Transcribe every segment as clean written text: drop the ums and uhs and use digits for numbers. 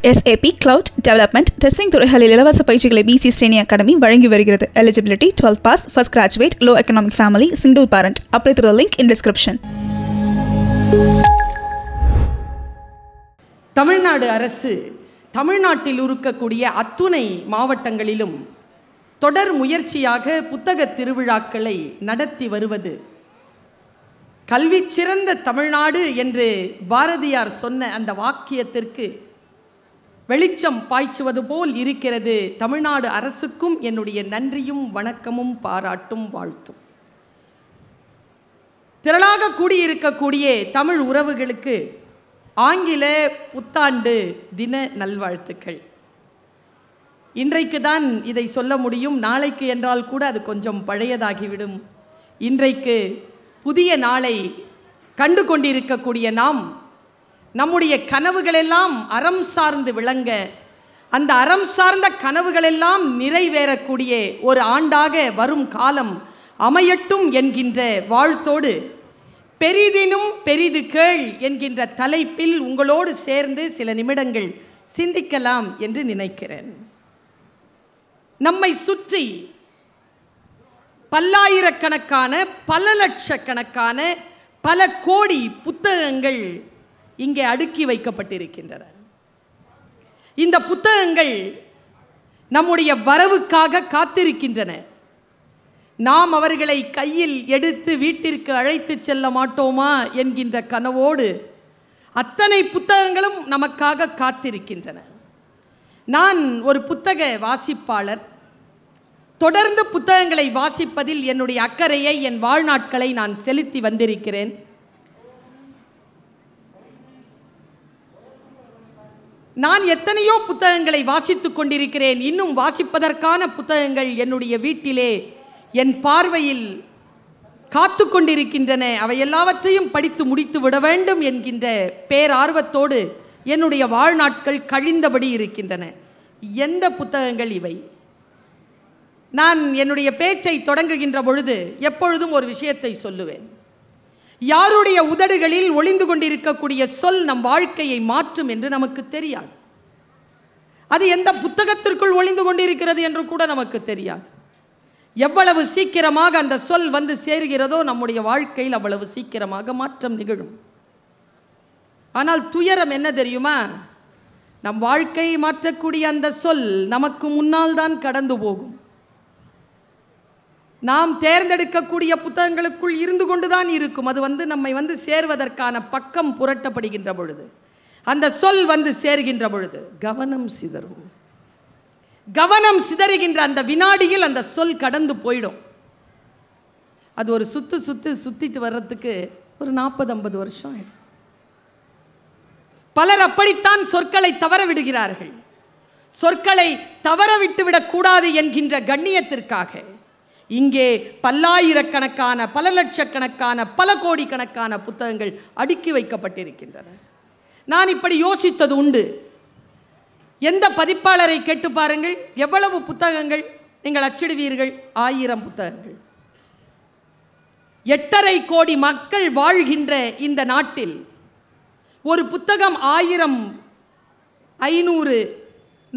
SAP Cloud Development Testing துறைகளில் இலவச பயிற்சிகளை BC Steny Academy வழங்கி வருகிறது. Eligibility 12th pass, first graduate, low economic family, single parent. Apply through the link in description. Tamil Nadu அரசு தமிழ்நாட்டில் இருக்கக்கூடிய அத்துணை மாவட்டங்களிலும் தொடர் முயற்சியாக புத்தக திருவிழாக்களை நடத்தி வருவது கல்வி சிறந்த தமிழ்நாடு என்று பாரதியார் சொன்ன அந்த வாக்கியத்திற்கு வெளிச்சம் பாய்ச்சுவது போல் இருக்கிறது. தமிழ்நாடு அரசுக்கும் என்னுடைய நன்றியும் வணக்கமும் பாராட்டும் வாழ்த்தும். திரளாக கூடியிருக்கக்கூடிய தமிழ் உறவுகளுக்கு ஆங்கில புத்தாண்டு தின நல்வாழ்த்துக்கள். இன்றைக்கு தான் இதை சொல்ல முடியும், நாளைக்கு என்றால் கூட அது கொஞ்சம் பழையதாகிவிடும். இன்றைக்கு புதிய நாளை கண்டு கொண்டிருக்கக்கூடிய நாம் நம்முடைய கனவுகளெல்லாம் அறம் சார்ந்து விளங்க, அந்த அறம் சார்ந்த கனவுகளெல்லாம் நிறைவேறக்கூடிய ஒரு ஆண்டாக வரும் காலம் அமையட்டும் என்கின்ற வாழ்த்தோடு பெரிதினும் பெரிது கேள் என்கின்ற தலைப்பில் உங்களோடு சேர்ந்து சில நிமிடங்கள் சிந்திக்கலாம் என்று நினைக்கிறேன். நம்மை சுற்றி பல்லாயிரக்கணக்கான பல லட்சக்கணக்கான பல கோடி புத்தகங்கள் இங்கே அடுக்கி வைக்கப்பட்டிருக்கின்றன. இந்த புத்தகங்கள் நம்முடைய வரவுக்காக காத்திருக்கின்றன. நாம் அவர்களை கையில் எடுத்து வீட்டிற்கு அழைத்து செல்ல மாட்டோமா என்கின்ற கனவோடு அத்தனை புத்தகங்களும் நமக்காக காத்திருக்கின்றன. நான் ஒரு புத்தக வாசிப்பாளர். தொடர்ந்து புத்தகங்களை வாசிப்பதில் என்னுடைய அக்கறையை, என் வாழ்நாட்களை நான் செலுத்தி வந்திருக்கிறேன். நான் எத்தனையோ புத்தகங்களை வாசித்துக் கொண்டிருக்கிறேன். இன்னும் வாசிப்பதற்கான புத்தகங்கள் என்னுடைய வீட்டிலே என் பார்வையில் காத்து கொண்டிருக்கின்றன. அவை எல்லாவற்றையும் படித்து முடித்து விட வேண்டும் என்கின்ற பேரார்வத்தோடு என்னுடைய வாழ்நாட்கள் கழிந்தபடி இருக்கின்றன. எந்த புத்தகங்கள் இவை? நான் என்னுடைய பேச்சை தொடங்குகின்ற பொழுது எப்பொழுதும் ஒரு விஷயத்தை சொல்லுவேன். யாருடைய உதடுகளில் ஒளிந்து கொண்டிருக்கக்கூடிய சொல் நம் வாழ்க்கையை மாற்றும் என்று நமக்கு தெரியாது. அது எந்த புத்தகத்திற்குள் ஒளிந்து கொண்டிருக்கிறது என்று கூட நமக்கு தெரியாது. எவ்வளவு சீக்கிரமாக அந்த சொல் வந்து சேருகிறதோ நம்முடைய வாழ்க்கையில் அவ்வளவு சீக்கிரமாக மாற்றம் நிகழும். ஆனால் துயரம் என்ன தெரியுமா? நம் வாழ்க்கையை மாற்றக்கூடிய அந்த சொல் நமக்கு முன்னால் தான் கடந்து போகும். நாம் தேர்ந்தெடுக்கக்கூடிய புத்தகங்களுக்குள் இருந்து கொண்டுதான் இருக்கும். அது நம்மை சேர்வதற்கான பக்கம் புரட்டப்படுகின்ற பொழுது, அந்த சொல் சேர்கின்ற பொழுது கவனம் சிதறும். கவனம் சிதறுகின்ற அந்த வினாடியில் அந்த சொல் கடந்து போயிடும். அது ஒரு சுத்திட்டு வர்றதுக்கு ஒரு 40-50 வருஷம் ஆயிடும். பலர் அப்படித்தான் சொற்களை தவற விடுகிறார்கள். சொற்களை தவற விட்டுவிடக் கூடாது என்கின்ற கண்ணியத்திற்காக இங்கே பல்லாயிரக்கணக்கான பல லட்சக்கணக்கான பல கோடிக்கணக்கான புத்தகங்கள் அடுக்கி வைக்கப்பட்டிருக்கின்றன. நான் இப்படி யோசித்தது உண்டு. எந்த பதிப்பாளரை கேட்டு பாருங்கள், எவ்வளவு புத்தகங்கள் நீங்கள் அச்சிடுவீர்கள்? 1000 புத்தகங்கள். 8.5 கோடி மக்கள் வாழ்கின்ற இந்த நாட்டில் ஒரு புத்தகம் 1000, 500,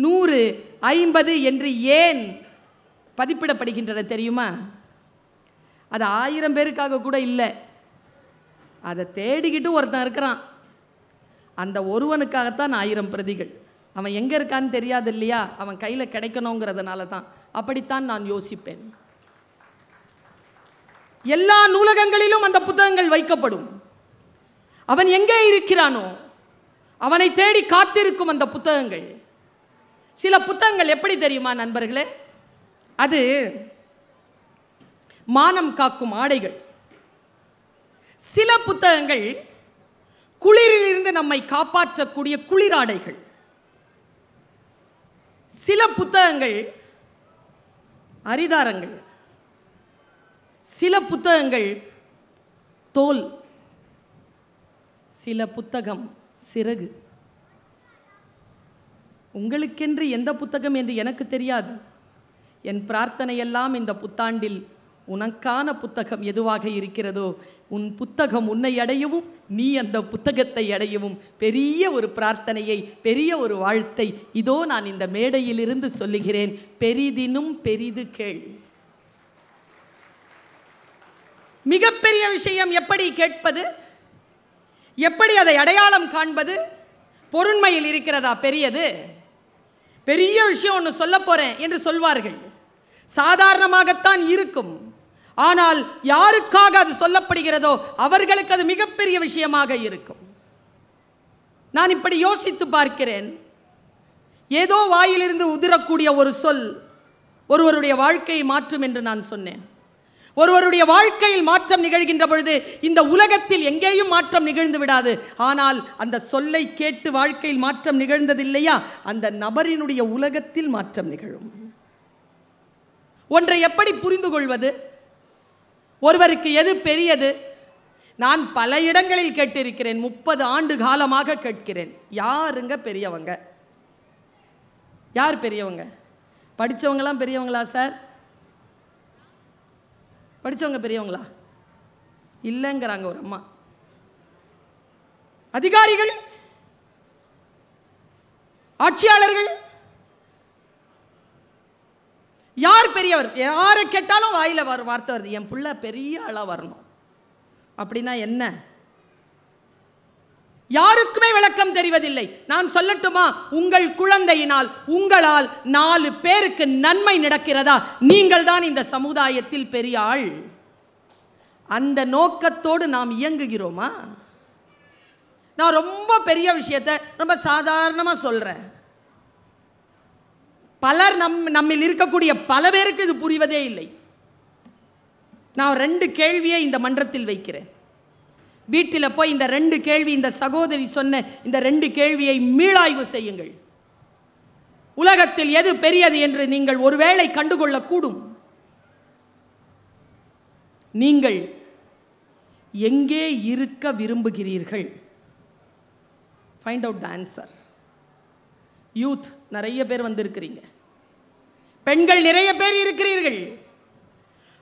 100, 50 என்று ஏன் பதிப்பிடப்படுகின்றன தெரியுமா? அது 1000 பேருக்காக கூட இல்லை. அதை தேடிக்கிட்டு ஒருத்தன் இருக்கிறான், அந்த ஒருவனுக்காகத்தான் 1000 பிரதிகள். அவன் எங்கே இருக்கான்னு தெரியாது இல்லையா? அவன் கையில் கிடைக்கணுங்கிறதுனால தான். அப்படித்தான் நான் யோசிப்பேன். எல்லா நூலகங்களிலும் அந்த புத்தகங்கள் வைக்கப்படும். அவன் எங்கே இருக்கிறானோ அவனை தேடி காத்திருக்கும் அந்த புத்தகங்கள். சில புத்தகங்கள் எப்படி தெரியுமா நண்பர்களே? அது மானம் காக்கும் ஆடைகள். சில புத்தகங்கள் குளிரிலிருந்து நம்மை காப்பாற்றக்கூடிய குளிராடைகள். சில புத்தகங்கள் அரிதாரங்கள். சில புத்தகங்கள் தோல். சில புத்தகம் சிறகு. உங்களுக்கென்று எந்த புத்தகம் என்று எனக்கு தெரியாது. என் பிரார்த்தனையெல்லாம் இந்த புத்தாண்டில் உனக்கான புத்தகம் எதுவாக இருக்கிறதோ உன் புத்தகம் உன்னை அடையவும் நீ அந்த புத்தகத்தை அடையவும் பெரிய ஒரு பிரார்த்தனையை, பெரிய ஒரு வாழ்த்தை இதோ நான் இந்த மேடையிலிருந்து சொல்லுகிறேன். பெரிதினும் பெரிது கேள். மிகப்பெரிய விஷயம் எப்படி கேட்பது, எப்படி அதை அடையாளம் காண்பது? பொருண்மையில் இருக்கிறதா பெரியது? பெரிய விஷயம் ஒன்று சொல்ல போறேன் என்று சொல்வார்கள். சாதாரணமாகத்தான் இருக்கும். ஆனால் யாருக்காக அது சொல்லப்படுகிறதோ அவர்களுக்கு அது மிகப்பெரிய விஷயமாக இருக்கும். நான் இப்படி யோசித்து பார்க்கிறேன். ஏதோ வாயிலிருந்து உதிரக்கூடிய ஒரு சொல் ஒருவருடைய வாழ்க்கையை மாற்றும் என்று நான் சொன்னேன். ஒருவருடைய வாழ்க்கையில் மாற்றம் நிகழ்கின்ற பொழுது இந்த உலகத்தில் எங்கேயும் மாற்றம் நிகழ்ந்து விடாது. ஆனால் அந்த சொல்லை கேட்டு வாழ்க்கையில் மாற்றம் நிகழ்ந்ததில்லையா, அந்த நபரினுடைய உலகத்தில் மாற்றம் நிகழும். ஒன்றை எப்படி புரிந்து கொள்வது? ஒருவருக்கு எது பெரியது? நான் பல இடங்களில் கேட்டிருக்கிறேன். 30 ஆண்டு காலமாக கேட்கிறேன். யாருங்க பெரியவங்க? யார் பெரியவங்க? படித்தவங்களாம் பெரியவங்களா சார்? படித்தவங்க பெரியவங்களா? இல்லைங்கிறாங்க ஒரு அம்மா. அதிகாரிகள், ஆட்சியாளர்கள், யார் பெரியவர்? யாரை கேட்டாலும் வாயில வார்த்தை வருது, என் புள்ள பெரிய ஆளா வரணும். அப்படின்னா என்ன? யாருக்குமே விளக்கம் தெரிவதில்லை. நான் சொல்லட்டுமா? உங்கள் குழந்தையினால் உங்களால் 4 பேருக்கு நன்மை நடக்கிறதா, நீங்கள் தான் இந்த சமுதாயத்தில் பெரிய ஆள். அந்த நோக்கத்தோடு நாம் இயங்குகிறோமா? நான் ரொம்ப பெரிய விஷயத்தை ரொம்ப சாதாரணமாக சொல்றேன். பலர் நம்மில் இருக்கக்கூடிய பல பேருக்கு இது புரிவதே இல்லை. நான் 2 கேள்வியை இந்த மன்றத்தில் வைக்கிறேன். வீட்டில் போய் இந்த 2 கேள்வி, இந்த சகோதரி சொன்ன இந்த 2 கேள்வியை மீளாய்வு செய்யுங்கள். உலகத்தில் எது பெரியது என்று நீங்கள் ஒருவேளை கண்டுகொள்ளக்கூடும். நீங்கள் எங்கே இருக்க விரும்புகிறீர்கள்? Find out the answer. Youth நிறைய பேர் வந்திருக்கிறீங்க, பெண்கள் நிறைய பேர் இருக்கிறீர்கள்,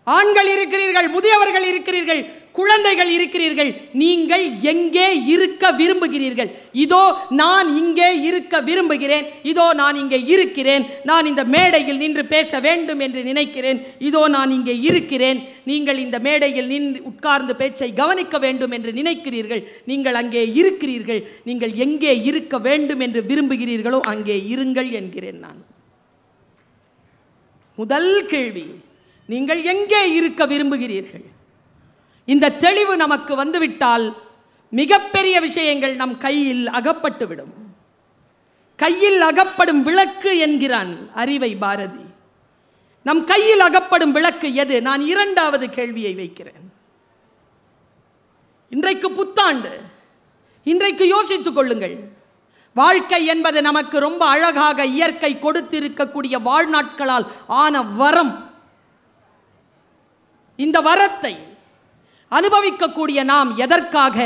ஆண்கள் இருக்கிறீர்கள், முதியவர்கள் இருக்கிறீர்கள், குழந்தைகள் இருக்கிறீர்கள். நீங்கள் எங்கே இருக்க விரும்புகிறீர்கள்? இதோ நான் இங்கே இருக்க விரும்புகிறேன். இதோ நான் இங்கே இருக்கிறேன். நான் இந்த மேடையில் நின்று பேச வேண்டும் என்று நினைக்கிறேன். இதோ நான் இங்கே இருக்கிறேன். நீங்கள் இந்த மேடையில் நின்று உட்கார்ந்து பேச்சை கவனிக்க வேண்டும் என்று நினைக்கிறீர்கள். நீங்கள் அங்கே இருக்கிறீர்கள். நீங்கள் எங்கே இருக்க வேண்டும் என்று விரும்புகிறீர்களோ அங்கே இருங்கள் என்கிறேன் நான். முதல் கேள்வி, நீங்கள் எங்கே இருக்க விரும்புகிறீர்கள்? இந்த தெளிவு நமக்கு வந்துவிட்டால் மிகப்பெரிய விஷயங்கள் நம் கையில் அகப்பட்டுவிடும். கையில் அகப்படும் விளக்கு என்கிறான் அறிவை பாரதி. நம் கையில் அகப்படும் விளக்கு எது? நான் 2வது கேள்வியை வைக்கிறேன். இன்றைக்கு புத்தாண்டு. இன்றைக்கு யோசித்துக் கொள்ளுங்கள். வாழ்க்கை என்பது நமக்கு ரொம்ப அழகாக இயற்கை கொடுத்திருக்கக்கூடிய வாழ்நாட்களால் ஆன வரம். இந்த வரத்தை அனுபவிக்கக்கூடிய நாம் எதற்காக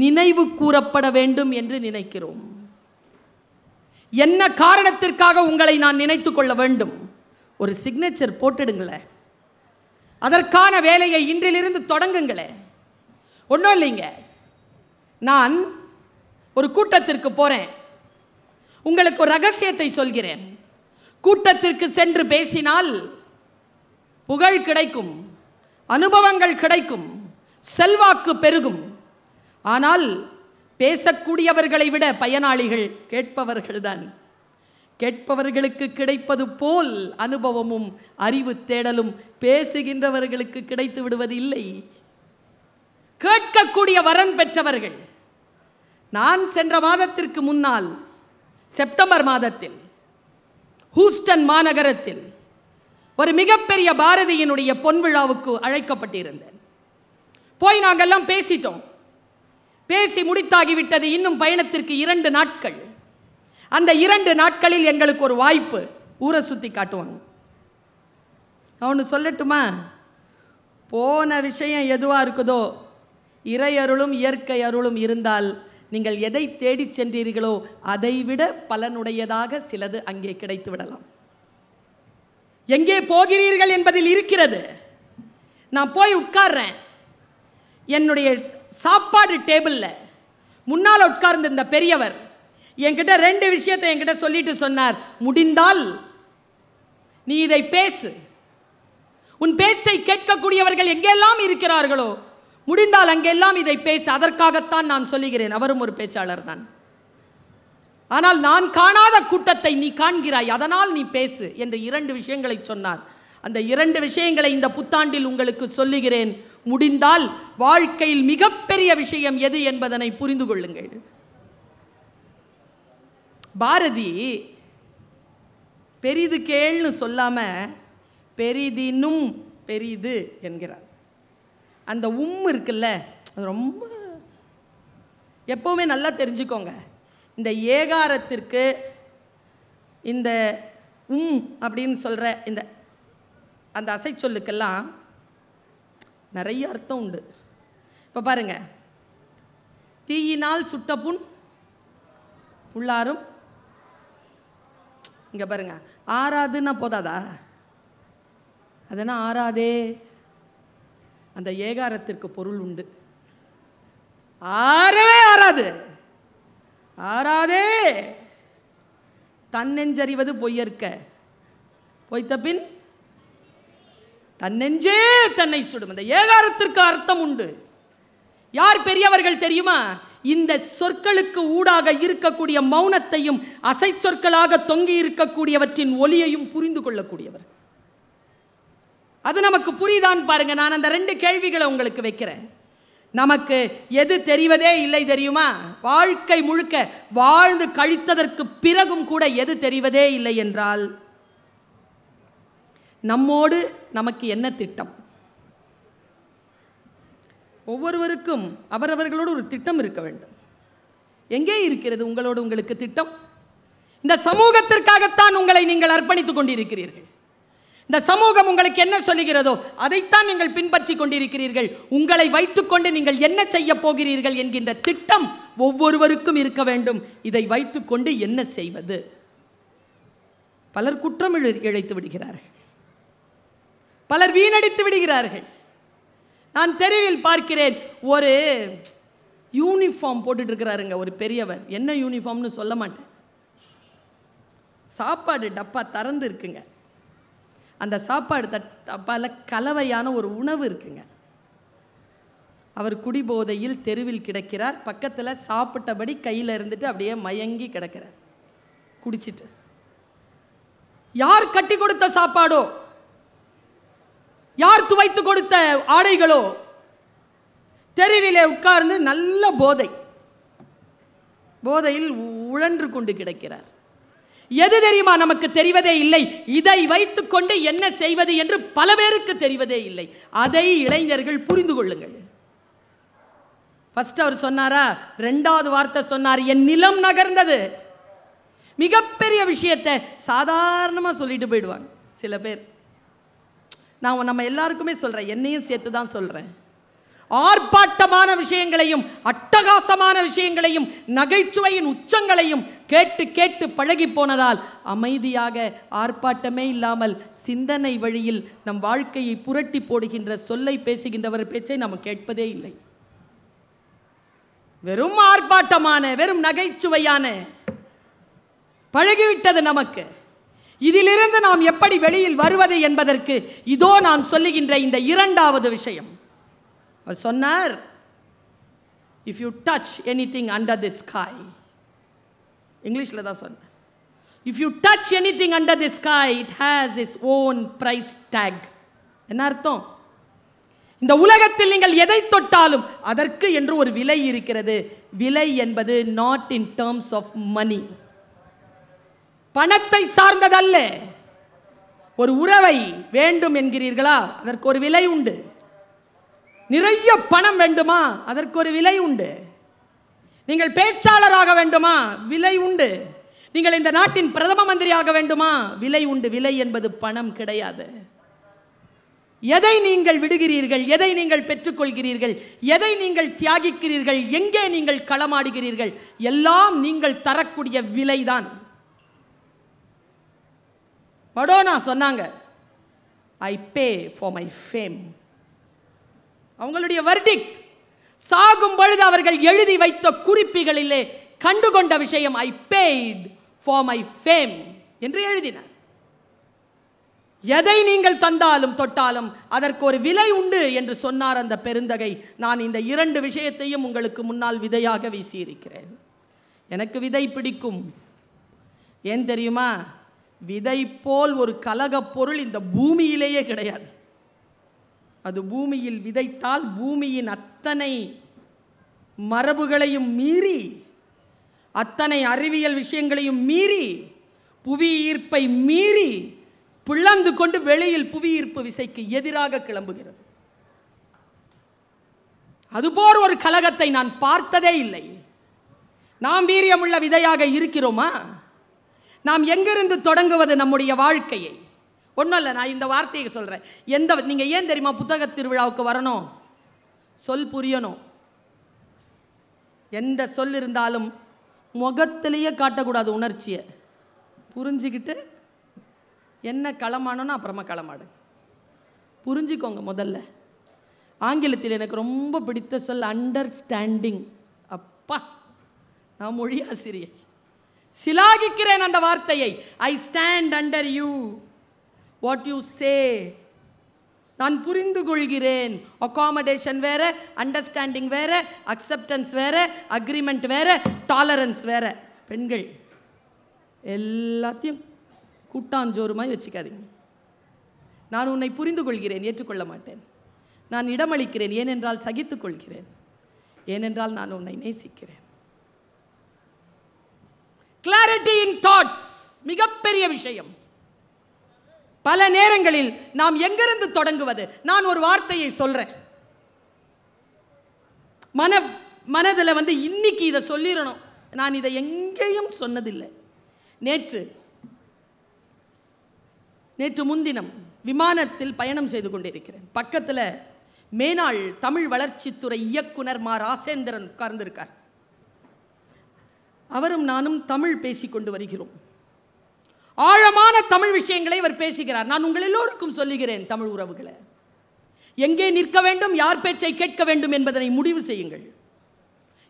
நினைவு கூறப்பட வேண்டும் என்று நினைக்கிறோம்? என்ன காரணத்திற்காக உங்களை நான் நினைத்துக் கொள்ள வேண்டும்? ஒரு சிக்னேச்சர் போட்டுடுங்களேன். அதற்கான வேலையை இன்றிலிருந்து தொடங்குங்களேன். ஒன்றும் இல்லைங்க, நான் ஒரு கூட்டத்திற்கு போறேன். உங்களுக்கு ஒரு ரகசியத்தை சொல்கிறேன். கூட்டத்திற்கு சென்று பேசினால் புகழ் கிடைக்கும், அனுபவங்கள் கிடைக்கும், செல்வாக்கு பெருகும். ஆனால் பேசக்கூடியவர்களை விட பயனாளிகள் கேட்பவர்கள்தான். கேட்பவர்களுக்கு கிடைப்பது போல் அனுபவமும் அறிவு தேடலும் பேசுகின்றவர்களுக்கு கிடைத்து விடுவது இல்லை. கேட்கக்கூடிய வரன் பெற்றவர்கள். நான் சென்ற மாதத்திற்கு முன்னால் செப்டம்பர் மாதத்தில் ஹூஸ்டன் மாநகரத்தில் ஒரு மிகப்பெரிய பாரதியினுடைய பொன்விழாவுக்கு அழைக்கப்பட்டிருந்தேன். போய் நாங்கெல்லாம் பேசிட்டோம். பேசி முடித்தாகிவிட்டது. இன்னும் பயணத்திற்கு 2 நாட்கள். அந்த 2 நாட்களில் எங்களுக்கு ஒரு வாய்ப்பு, ஊரை சுற்றி காட்டுவாங்க. அவனு சொல்லட்டுமா? போன விஷயம் எதுவாக இருக்குதோ, இறை அருளும் இயற்கை அருளும் இருந்தால் நீங்கள் எதை தேடி சென்றீர்களோ அதைவிட பலனுடையதாக சிலது அங்கே கிடைத்து விடலாம். எங்கே போகிறீர்கள் என்பதில் இருக்கிறது. நான் போய் உட்கார்றேன். என்னுடைய சாப்பாடு டேபிளில் முன்னால் உட்கார்ந்து இந்த பெரியவர் என்கிட்ட 2 விஷயத்தை என்கிட்ட சொல்லிட்டு சொன்னார். முடிந்தால் நீ இதை பேசு. உன் பேச்சை கேட்கக்கூடியவர்கள் எங்கெல்லாம் இருக்கிறார்களோ முடிந்தால் அங்கெல்லாம் இதை பேசு. அதற்காகத்தான் நான் சொல்லுகிறேன். அவரும் ஒரு பேச்சாளர் தான். ஆனால் நான் காணாத கூட்டத்தை நீ காண்கிறாய், அதனால் நீ பேசு என்று 2 விஷயங்களை சொன்னார். அந்த 2 விஷயங்களை இந்த புத்தாண்டில் உங்களுக்கு சொல்லுகிறேன். முடிந்தால் வாழ்க்கையில் மிகப்பெரிய விஷயம் எது என்பதனை புரிந்து கொள்ளுங்கள். பாரதி பெரிது கேள்னு சொல்லாம பெரிதினும் பெரிது என்கிறார். அந்த இருக்குல்ல, அது ரொம்ப எப்பவுமே நல்லா தெரிஞ்சுக்கோங்க. இந்த ஏகாரத்திற்கு இந்த அப்படின்னு சொல்ற இந்த அந்த அசை சொல்லுக்கெல்லாம் நிறைய அர்த்தம் உண்டு. இப்போ பாருங்க, தீயினால் சுட்ட புண் புள்ளாரும். இங்க பாருங்க, ஆறாதுன்னா போதாதா? அதனால் ஆறாதே. அந்த ஏகாரத்திற்கு பொருள் உண்டு. ஆறவே ஆறாது, ஆறாதே. தன்னெஞ்சறிவது பொய்யற்க, பொய்த்த பின் தன்னெஞ்சே தன்னை சுடும். இந்த ஏகாரத்திற்கு அர்த்தம் உண்டு. யார் பெரியவர்கள் தெரியுமா? இந்த சொற்களுக்கு ஊடாக இருக்கக்கூடிய மௌனத்தையும் அசை சொற்களாக தொங்கி இருக்கக்கூடியவற்றின் ஒலியையும் புரிந்து கொள்ளக்கூடியவர். அது நமக்கு புரியுதான் பாருங்க. நான் அந்த 2 கேள்விகளை உங்களுக்கு வைக்கிறேன். நமக்கு எது தெரிவதே இல்லை தெரியுமா? வாழ்க்கை முழுக்க வாழ்ந்து கழித்ததற்கு பிறகும் கூட எது தெரிவதே இல்லை என்றால் நம்மோடு நமக்கு என்ன திட்டம்? ஒவ்வொருவருக்கும் அவரவர்களோடு ஒரு திட்டம் இருக்க வேண்டும். எங்கே இருக்கிறது உங்களோடு உங்களுக்கு திட்டம்? இந்த சமூகத்திற்காகத்தான் உங்களை நீங்கள் அர்ப்பணித்துக் கொண்டிருக்கிறீர்கள். இந்த சமூகம் உங்களுக்கு என்ன சொல்லுகிறதோ அதைத்தான் நீங்கள் பின்பற்றி கொண்டிருக்கிறீர்கள். உங்களை வைத்துக்கொண்டு நீங்கள் என்ன செய்ய போகிறீர்கள் என்கின்ற திட்டம் ஒவ்வொருவருக்கும் இருக்க வேண்டும். இதை வைத்துக்கொண்டு என்ன செய்வது? பலர் குற்றம் இழைத்து விடுகிறார்கள், பலர் வீணடித்து விடுகிறார்கள். நான் தெருவில் பார்க்கிறேன், ஒரு யூனிஃபார்ம் போட்டுட்டு இருக்கிறாருங்க ஒரு பெரியவர். என்ன யூனிஃபார்ம்னு சொல்ல மாட்டேன். சாப்பாடு டப்பா திறந்து இருக்குங்க. அந்த சாப்பாடு டப்பாவில் கலவையான ஒரு உணவு இருக்குங்க. அவர் குடிபோதையில் தெருவில் கிடக்கிறார். பக்கத்தில் சாப்பிட்டபடி கையில் இருந்துட்டு அப்படியே மயங்கி கிடக்கிறார் குடிச்சிட்டு. யார் கட்டி கொடுத்த சாப்பாடோ, யார் துவைத்து கொடுத்த ஆடைகளோ, தெருவிலே உட்கார்ந்து நல்ல போதையில் உழன்று கொண்டு கிடக்கிறார். எது தெரியுமா? நமக்கு தெரிவதே இல்லை. இதை வைத்துக்கொண்டு என்ன செய்வது என்று பல பேருக்கு தெரிவதே இல்லை. அதை இளைஞர்கள் புரிந்து கொள்ளுங்கள். ஃபர்ஸ்ட் அவர் சொன்னாரா, 2வது வார்த்தை சொன்னார், என் நிலம் நகர்ந்தது. மிகப்பெரிய விஷயத்தை சாதாரணமாக சொல்லிட்டு போயிடுவாங்க சில பேர். நான் நம்ம எல்லாருக்குமே சொல்றேன், என்னையும் சேர்த்து தான் சொல்றேன். ஆர்ப்பாட்டமான விஷயங்களையும் அட்டகாசமான விஷயங்களையும் நகைச்சுவையின் உச்சங்களையும் கேட்டு கேட்டு பழகி போனதால் அமைதியாக ஆர்ப்பாட்டமே இல்லாமல் சிந்தனை வழியில் நம் வாழ்க்கையை புரட்டி போடுகின்ற சொல்லை பேசுகின்றவர் பேச்சை நாம் கேட்பதே இல்லை. வெறும் ஆர்ப்பாட்டமான, வெறும் நகைச்சுவையான பழகிவிட்டது நமக்கு. இதிலிருந்து நாம் எப்படி வெளியில் வருவது என்பதற்கு இதோ நான் சொல்லுகின்ற இந்த 2வது விஷயம். அவர் சொன்னார், if you touch anything under the sky, இங்கிலீஷில் தான் சொன்னார், if you touch anything under the sky it has its own price tag. என்ன அர்த்தம்? இந்த உலகத்தில் நீங்கள் எதை தொட்டாலும் அதற்கு என்று ஒரு விலை இருக்கிறது. விலை என்பது not in terms of money, பணத்தை சார்ந்ததல்ல. ஒரு உறவை வேண்டும் என்கிறீர்களா, அதற்கு ஒரு விலை உண்டு. நிறைய பணம் வேண்டுமா, அதற்கு ஒரு விலை உண்டு. நீங்கள் பேச்சாளராக வேண்டுமா, விலை உண்டு. நீங்கள் இந்த நாட்டின் பிரதம மந்திரியாக வேண்டுமா, விலை உண்டு. விலை என்பது பணம் கிடையாது. எதை நீங்கள் விடுகிறீர்கள், எதை நீங்கள் பெற்றுக்கொள்கிறீர்கள், எதை நீங்கள் தியாகிக்கிறீர்கள், எங்கே நீங்கள் களமாடுகிறீர்கள், எல்லாம் நீங்கள் தரக்கூடிய விலைதான். மடோனா சொன்னாங்க, I pay for my fame. அவங்களுடைய வெர்டிக்ட். சாகும் பொழுது அவர்கள் எழுதி வைத்த குறிப்புகளிலே கண்டுகொண்ட விஷயம், I paid for my fame என்று எழுதினார். எதை நீங்கள் தந்தாலும் தொட்டாலும் அதற்கு ஒரு விலை உண்டு என்று சொன்னார் அந்த பெருந்தகை. நான் இந்த 2 விஷயத்தையும் உங்களுக்கு முன்னால் விதையாக வீசியிருக்கிறேன். எனக்கு விதை பிடிக்கும். ஏன் தெரியுமா? விதை போல் ஒரு கலகப் பொருள் இந்த பூமியிலேயே கிடையாது. அது பூமியில் விதைத்தால் பூமியின் அத்தனை மரபுகளையும் மீறி, அத்தனை அறிவியல் விஷயங்களையும் மீறி, புவி ஈர்ப்பை மீறி பிளந்து கொண்டு வெளியில் புவி ஈர்ப்பு விசைக்கு எதிராக கிளம்புகிறது. அதுபோல் ஒரு கலகத்தை நான் பார்த்ததே இல்லை. நாம் வீரியமுள்ள விதையாக இருக்கிறோமா? நாம் எங்கிருந்து தொடங்குவது நம்முடைய வாழ்க்கையை? ஒன்றும் இல்லை, நான் இந்த வார்த்தையை சொல்கிறேன். நீங்கள் ஏன் தெரியுமா புத்தக திருவிழாவுக்கு வரணும்? சொல் புரியணும். எந்த சொல் இருந்தாலும் முகத்திலேயே காட்டக்கூடாது உணர்ச்சியை. புரிஞ்சுக்கிட்டு என்ன களமானோன்னா அப்புறமா களமாடு. புரிஞ்சுக்கோங்க முதல்ல. ஆங்கிலத்தில் எனக்கு ரொம்ப பிடித்த சொல் அண்டர்ஸ்டாண்டிங். அப்பா, நான் மொழி ஆசிரியர், சிலாகிக்கிறேன் அந்த வார்த்தையை. I stand under you, what you say. நான் புரிந்து கொள்கிறேன். அகாமடேஷன் வேற, அண்டர்ஸ்டாண்டிங் வேற, அக்செப்டன்ஸ் வேற, அக்ரிமெண்ட் வேற, டாலரன்ஸ் வேற. பெண்கள் எல்லாத்தையும் கூட்டாஞ்சோறுமாய் வச்சுக்காதீங்க. நான் உன்னை புரிந்து கொள்கிறேன், ஏற்றுக்கொள்ள மாட்டேன். நான் இடமளிக்கிறேன், ஏனென்றால் சகித்துக் கொள்கிறேன், ஏனென்றால் நான் உன்னை நேசிக்கிறேன். கிளாரிட்டி இன் தாட்ஸ் மிகப்பெரிய விஷயம். பல நேரங்களில் நாம் எங்கிருந்து தொடங்குவது? நான் ஒரு வார்த்தையை சொல்றேன், மனதில் இன்னைக்கு இதை சொல்லிடணும். நான் இதை எங்கேயும் சொன்னதில்லை. நேற்று முன்தினம் விமானத்தில் பயணம் செய்து கொண்டிருக்கிறேன். பக்கத்தில் மேனாள் தமிழ் வளர்ச்சித்துறை இயக்குனர் மா ராசேந்திரன் உட்கார்ந்திருக்கார். அவரும் நானும் தமிழ் பேசிக்கொண்டு வருகிறோம். ஆழமான தமிழ் விஷயங்களை அவர் பேசுகிறார். நான் உங்கள் எல்லோருக்கும் சொல்லுகிறேன், தமிழ் உறவுகளை, எங்கே நிற்க வேண்டும், யார் பேச்சை கேட்க வேண்டும் என்பதனை முடிவு செய்யுங்கள்.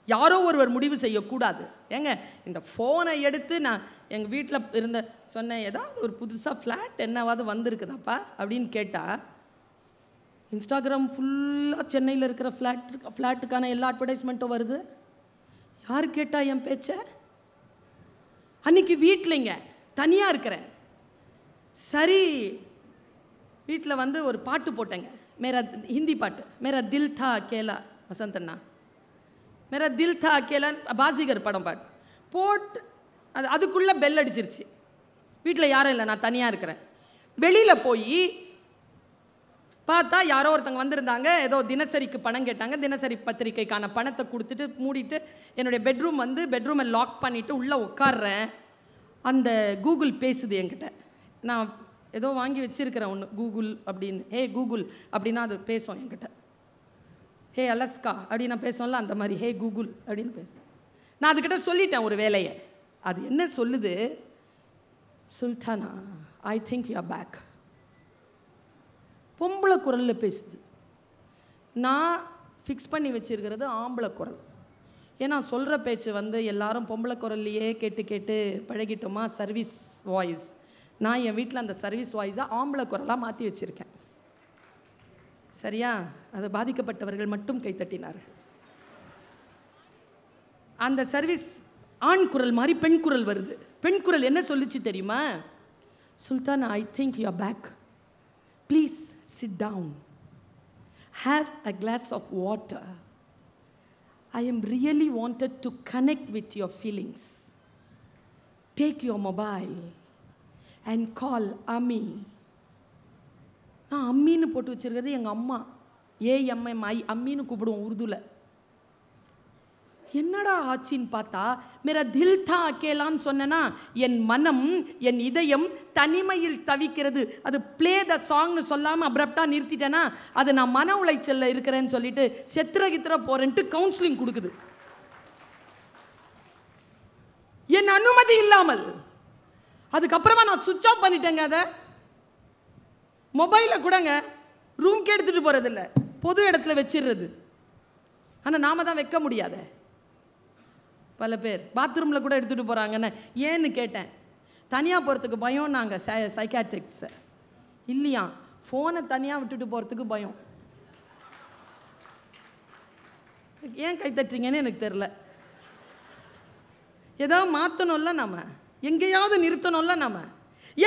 யாரோ ஒருவர் முடிவு செய்யக்கூடாது. ஏங்க, இந்த ஃபோனை எடுத்து நான் எங்கள் வீட்டில் இருந்த சொன்னேன், ஏதாவது ஒரு புதுசாக ஃப்ளாட் என்னவாது வந்திருக்குதாப்பா அப்படின்னு கேட்டால், இன்ஸ்டாகிராம் ஃபுல்லாக சென்னையில் இருக்கிற ஃப்ளாட்டுக்கான எல்லா அட்வர்டைஸ்மெண்ட்டும் வருது. யார் கேட்டா என் பேச்ச? அன்னைக்கு வீட்டிலைங்க தனியாக இருக்கிறேன். சரி, வீட்டில் ஒரு பாட்டு போட்டேங்க, ஹிந்தி பாட்டு, மேரா தில் தா அக்கேலா, வசந்தண்ணா, மேரா தில் தா அக்கேலா, பாசிகர் படம் பாட்டு போட்டு அதுக்குள்ளே பெல் அடிச்சிருச்சு. வீட்டில் யாரும் இல்லை, நான் தனியாக இருக்கிறேன். வெளியில் போய் பார்த்தா யாரோ ஒருத்தங்க வந்திருந்தாங்க. ஏதோ தினசரிக்கு பணம் கேட்டாங்க. தினசரி பத்திரிக்கைக்கான பணத்தை கொடுத்துட்டு மூடிட்டு என்னுடைய பெட்ரூமை லாக் பண்ணிவிட்டு உள்ளே உட்கார்றேன். அந்த கூகுள் பேசுது என்கிட்ட. நான் ஏதோ வாங்கி வச்சுருக்கிறேன் ஒன்று, கூகுள் அப்படின்னு. ஹே கூகுள் அப்படின்னா அது பேசும் என்கிட்ட. ஹே அலஸ்கா அப்படின்னு நான் பேசுவோம்ல, அந்த மாதிரி ஹே கூகுள் அப்படின்னு பேசுவேன். நான் அதுக்கிட்ட சொல்லிட்டேன் ஒரு வேலையை. அது என்ன சொல்லுது? Sultana, I think you are back. பொம்பளை குரலில் பேசுது. நான் ஃபிக்ஸ் பண்ணி வச்சுருக்கிறது ஆம்பளை குரல். ஏன்னா சொல்கிற பேச்சு எல்லாரும் பொம்பளை குரல்லையே கேட்டு கேட்டு பழகிட்டோமா, சர்வீஸ் வாய்ஸ். நான் என் வீட்டில் அந்த சர்வீஸ் வாய்ஸாக ஆம்பளை குரலாக மாற்றி வச்சுருக்கேன். சரியா? அது பாதிக்கப்பட்டவர்கள் மட்டும் கைத்தட்டினார்கள். அந்த சர்வீஸ் ஆண் குரல் மாதிரி பெண் குரல் வருது. பெண் குரல் என்ன சொல்லிச்சு தெரியுமா? Sultan, I think you are back. Please sit down. Have a glass of water. I am really wanted to connect with your feelings. Take your mobile and call Ami. நான் அம்மின்னு போட்டு வச்சிருக்கிறது எங்கள் அம்மா. AMMI அம்மின்னு கூப்பிடுவோம் உருதுல. என்னடா ஆச்சின்னு பார்த்தா, மேரா தில் தா அக்கேலான்னு சொன்னா, என் மனம், என் இதயம் தனிமையில் தவிக்கிறது. அது ப்ளே த சாங்னு சொல்லாமல் அப்ரப்டாக நிறுத்திட்டேன்னா, அது நான் மன உளைச்சலில் இருக்கிறேன்னு சொல்லிட்டு செத்துற போறேன்ட்டு கவுன்சிலிங் கொடுக்குது. என் அனுமதி இல்லாமல். அதுக்கப்புறமா நான் சுவிட்ச் ஆஃப் பண்ணிட்டேங்க. அதை மொபைலில் கூடங்க ரூம்க்கு எடுத்துகிட்டு போகிறதில்ல. பொது இடத்துல வச்சிடுறது. ஆனால் நாம தான் வைக்க முடியாத. பல பேர் பாத்ரூமில் கூட எடுத்துகிட்டு போகிறாங்கன்னு ஏன்னு கேட்டேன். தனியாக போகிறதுக்கு பயம். நாங்கள் சைக்காட்ரிக்ஸை இல்லையா, ஃபோனை தனியாக விட்டுட்டு போகிறதுக்கு பயம். ஏன் கைத்தட்டுறீங்கன்னு எனக்கு தெரில. ஏதாவது மாற்றணும்ல, நம்ம எங்கேயாவது நிறுத்தணும்ல. நம்ம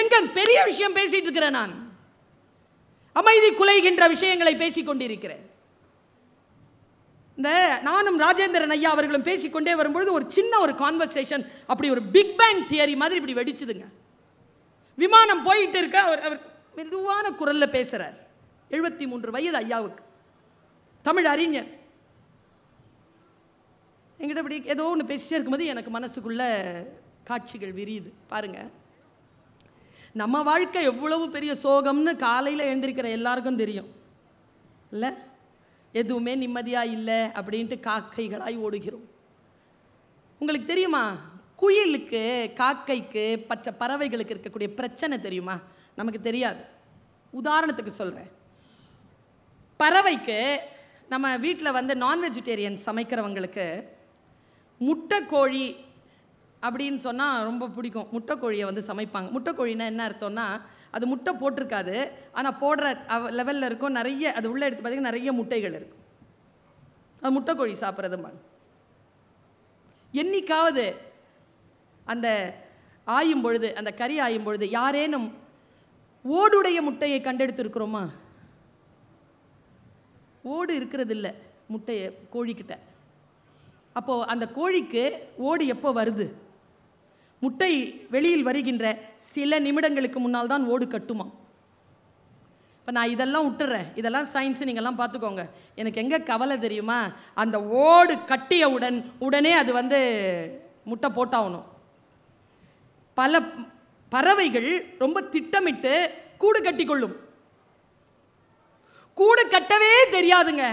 எங்க பெரிய விஷயம் பேசிட்டு இருக்கிறேன், நான் அமைதி குலைகின்ற விஷயங்களை பேசிக் கொண்டிருக்கிறேன். இந்த நானும் ராஜேந்திரன் ஐயா அவர்களும் பேசிக்கொண்டே வரும்பொழுது ஒரு சின்ன ஒரு கான்வர்சேஷன், அப்படி ஒரு பிக் பேங் தியரி மாதிரி இப்படி வெடிச்சுதுங்க. விமானம் போயிட்டு இருக்க அவர் மெதுவான குரல்ல பேசுறார். 73 வயது ஐயாவுக்கு, தமிழ் அறிஞர். என்கிட்ட இப்படி ஏதோ ஒன்று பேசிட்டே இருக்கும்போது எனக்கு மனசுக்குள்ள காட்சிகள் விரியுது. பாருங்க, நம்ம வாழ்க்கை எவ்வளவு பெரிய சோகம்னு காலையில் எழுந்திருக்கிற எல்லாருக்கும் தெரியும் இல்லை? எதுவுமே நிம்மதியாக இல்லை அப்படின்ட்டு காக்கைகளாய் ஓடுகிறோம். உங்களுக்கு தெரியுமா, குயிலுக்கு, காக்கைக்கு, பச்சை பறவைகளுக்கு இருக்கக்கூடிய பிரச்சனை தெரியுமா? நமக்கு தெரியாது. உதாரணத்துக்கு சொல்கிறேன். பறவைக்கு, நம்ம வீட்டில் வந்து நான் வெஜிடேரியன் சமைக்கிறவங்களுக்கு முட்டைக்கோழி அப்படின்னு சொன்னால் ரொம்ப பிடிக்கும். முட்டைக்கோழியை வந்து சமைப்பாங்க. முட்டைக்கோழின்னா என்ன அர்த்தம்னா, அது முட்டை போட்டிருக்காது, ஆனால் போடுற லெவலில் இருக்கும். நிறைய அது உள்ளே எடுத்து பார்த்தீங்கன்னா நிறைய முட்டைகள் இருக்கும். அது முட்டைக்கோழி சாப்பிட்றதும்பாங்க. என்னைக்காவது அந்த ஆயும் பொழுது, அந்த கறி ஆயும் பொழுது யாரேனும் ஓடுடைய முட்டையை கண்டெடுத்துருக்குறோமா? ஓடு இருக்கிறது இல்லை முட்டையை கோழிக்கிட்ட. அப்போது அந்த கோழிக்கு ஓடு எப்போ வருது? முட்டை வெளியில் வருகின்ற சில நிமிடங்களுக்கு முன்னால் தான் ஓடு கட்டுமா. இப்போ நான் இதெல்லாம் விட்டுறேன், இதெல்லாம் சயின்ஸு, நீங்கள்லாம் பார்த்துக்கோங்க. எனக்கு எங்கே கவலை தெரியுமா, அந்த ஓடு கட்டிய உடனே அது வந்து முட்டை போட்டாகணும். பல பறவைகள் ரொம்ப திட்டமிட்டு கூடு கட்டி கொள்ளும். கூடு கட்டவே தெரியாதுங்க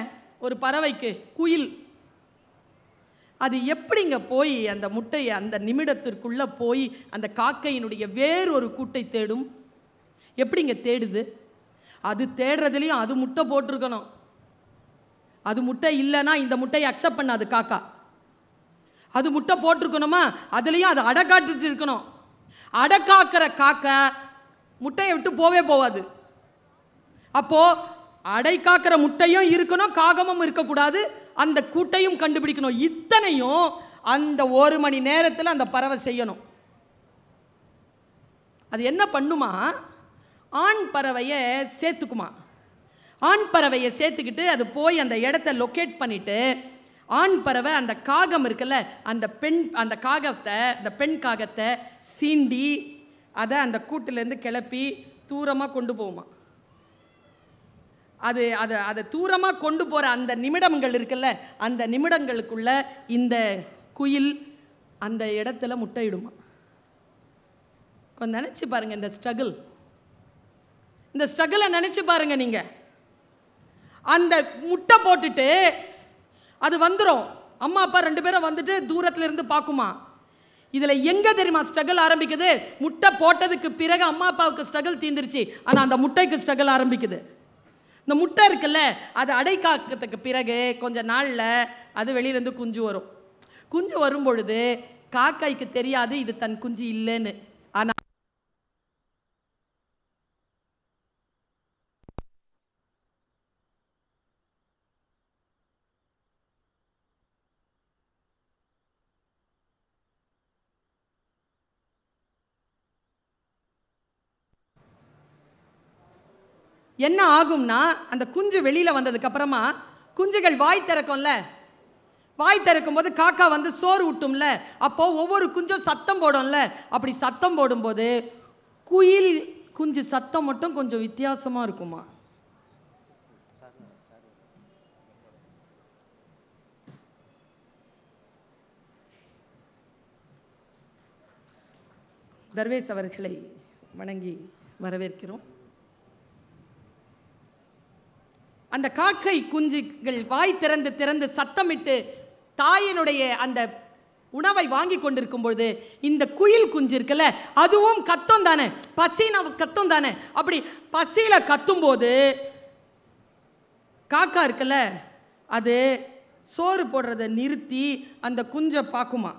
ஒரு பறவைக்கு, குயில். அது எப்படிங்க போய் அந்த முட்டையை அந்த நிமிடத்திற்குள்ளே போய் அந்த காக்கையினுடைய வேறொரு கூட்டை தேடும்? எப்படிங்க தேடுது? அது தேடுறதுலேயும் அது முட்டை போட்டிருக்கணும். அது முட்டை இல்லைன்னா இந்த முட்டையை அக்செப்ட் பண்ணாது காக்கா. அது முட்டை போட்டிருக்கணுமா, அதுலேயும் அது அடை காட்டுச்சு இருக்கணும். அடை காக்கிற காக்கா முட்டையை விட்டு போவே போவாது. அப்போது அடை காக்கிற முட்டையும் இருக்கணும், காகமும் இருக்கக்கூடாது, அந்த கூட்டையும் கண்டுபிடிக்கணும். இத்தனையும் அந்த 1 மணி நேரத்தில் அந்த பறவை செய்யணும். அது என்ன பண்ணுமா, ஆண் பறவையை சேர்த்துக்குமா. ஆண் பறவையை சேர்த்துக்கிட்டு அது போய் அந்த இடத்த லொக்கேட் பண்ணிவிட்டு, ஆண் பறவை அந்த காகம் இருக்குல்ல, அந்த காகத்தை, அந்த பெண் காகத்தை சீண்டி அதை அந்த கூட்டிலேருந்து கிளப்பி தூரமாக கொண்டு போகுமா. அதை தூரமாக கொண்டு போகிற அந்த நிமிடங்கள் இருக்குல்ல, அந்த நிமிடங்களுக்குள்ள இந்த குயில் அந்த இடத்துல முட்டையிடுமா. கொஞ்சம் நினச்சி பாருங்கள் இந்த ஸ்ட்ரகிளை நினச்சி பாருங்க. நீங்கள் அந்த முட்டை போட்டுட்டு அது வந்துடும். அம்மா அப்பா 2 பேரும் வந்துட்டு தூரத்தில் இருந்து பார்க்குமா. இதில் எங்கே தெரியுமா ஸ்ட்ரகிள் ஆரம்பிக்குது? முட்டை போட்டதுக்கு பிறகு அம்மா அப்பாவுக்கு ஸ்ட்ரகிள் தீர்ந்துருச்சு, ஆனால் அந்த முட்டைக்கு ஸ்ட்ரகிள் ஆரம்பிக்குது. இந்த முட்டை இருக்குல்ல, அது அடை காக்கிறதுக்கு பிறகு கொஞ்ச நாளில் அது வெளியிலேருந்து குஞ்சு வரும். குஞ்சு வரும் பொழுது காக்காய்க்கு தெரியாது இது தன் குஞ்சு இல்லைன்னு. ஆனால் என்ன ஆகும்னா, அந்த குஞ்சு வெளியில் வந்ததுக்கு அப்புறமா குஞ்சுகள் வாய் திறக்கும்ல, வாய் திறக்கும் போது காக்கா வந்து சோறு ஊட்டும்ல, அப்போ ஒவ்வொரு குஞ்சும் சத்தம் போடும்ல. அப்படி சத்தம் போடும்போது குயில் குஞ்சு சத்தம் மட்டும் கொஞ்சம் வித்தியாசமாக இருக்குமா. தர்வேஸ் அவர்களை வணங்கி வரவேற்கிறோம். அந்த காக்கை குஞ்சுகள் வாய் திறந்து சத்தமிட்டு தாயினுடைய அந்த உணவை வாங்கி கொண்டிருக்கும் பொழுது இந்த குயில் குஞ்சு இருக்குல்ல, அதுவும் கத்தும் தானே, பசின கத்தும் தானே. அப்படி பசியில் கத்தும்போது காக்கா இருக்குல்ல, அது சோறு போடுறதை நிறுத்தி அந்த குஞ்சை பார்க்குமா,